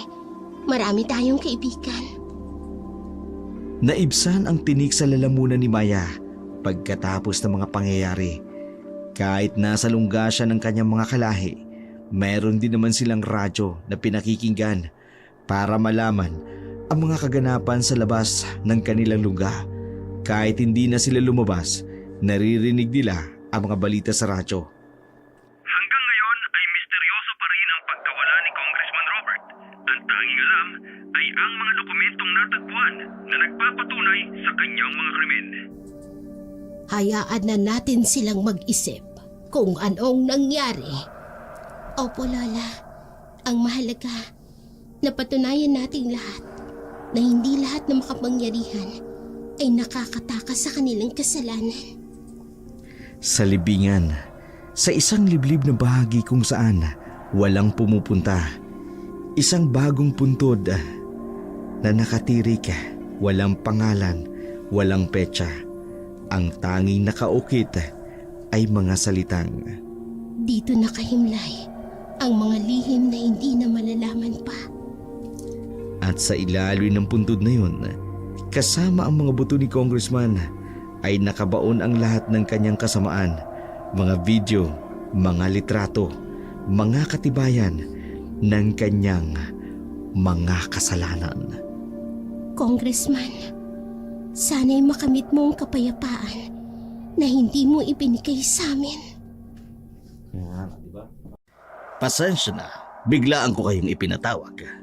Marami tayong kaibigan. Naibsan ang tinik sa lalamunan ni Maya pagkatapos ng mga pangyayari. Kahit nasa lungga siya ng kanyang mga kalahi, mayroon din naman silang radyo na pinakikinggan para malaman ang mga kaganapan sa labas ng kanilang lungga. Kahit hindi na sila lumabas, naririnig nila ang mga balita sa radyo. Hanggang ngayon ay misteryoso pa rin ang pagkawala ni Congressman Robert. Ang tanging alam ay ang mga dokumentong natagpuan na nagpapatunay sa kanyang mga krimen. Hayaan na natin silang mag-isip kung anong nangyari. Opo, Lola. Ang mahalaga, napatunayan nating lahat na hindi lahat ng makapangyarihan ay nakakatakas sa kanilang kasalanan. Sa libingan, sa isang liblib na bahagi kung saan walang pumupunta. Isang bagong puntod na nakatirik, walang pangalan, walang petsa. Ang tanging nakaukit ay mga salitang, Dito nakahimlay ang mga lihim na hindi na malalaman pa. at sa ilalim ng puntod na yun, kasama ang mga buto ni Congressman, ay nakabaon ang lahat ng kanyang kasamaan, mga video, mga litrato, mga katibayan ng kanyang mga kasalanan. Congressman, sana'y makamit mo ang kapayapaan na hindi mo ibinigay sa amin. Pasensya na, biglaan ko kayong ipinatawag.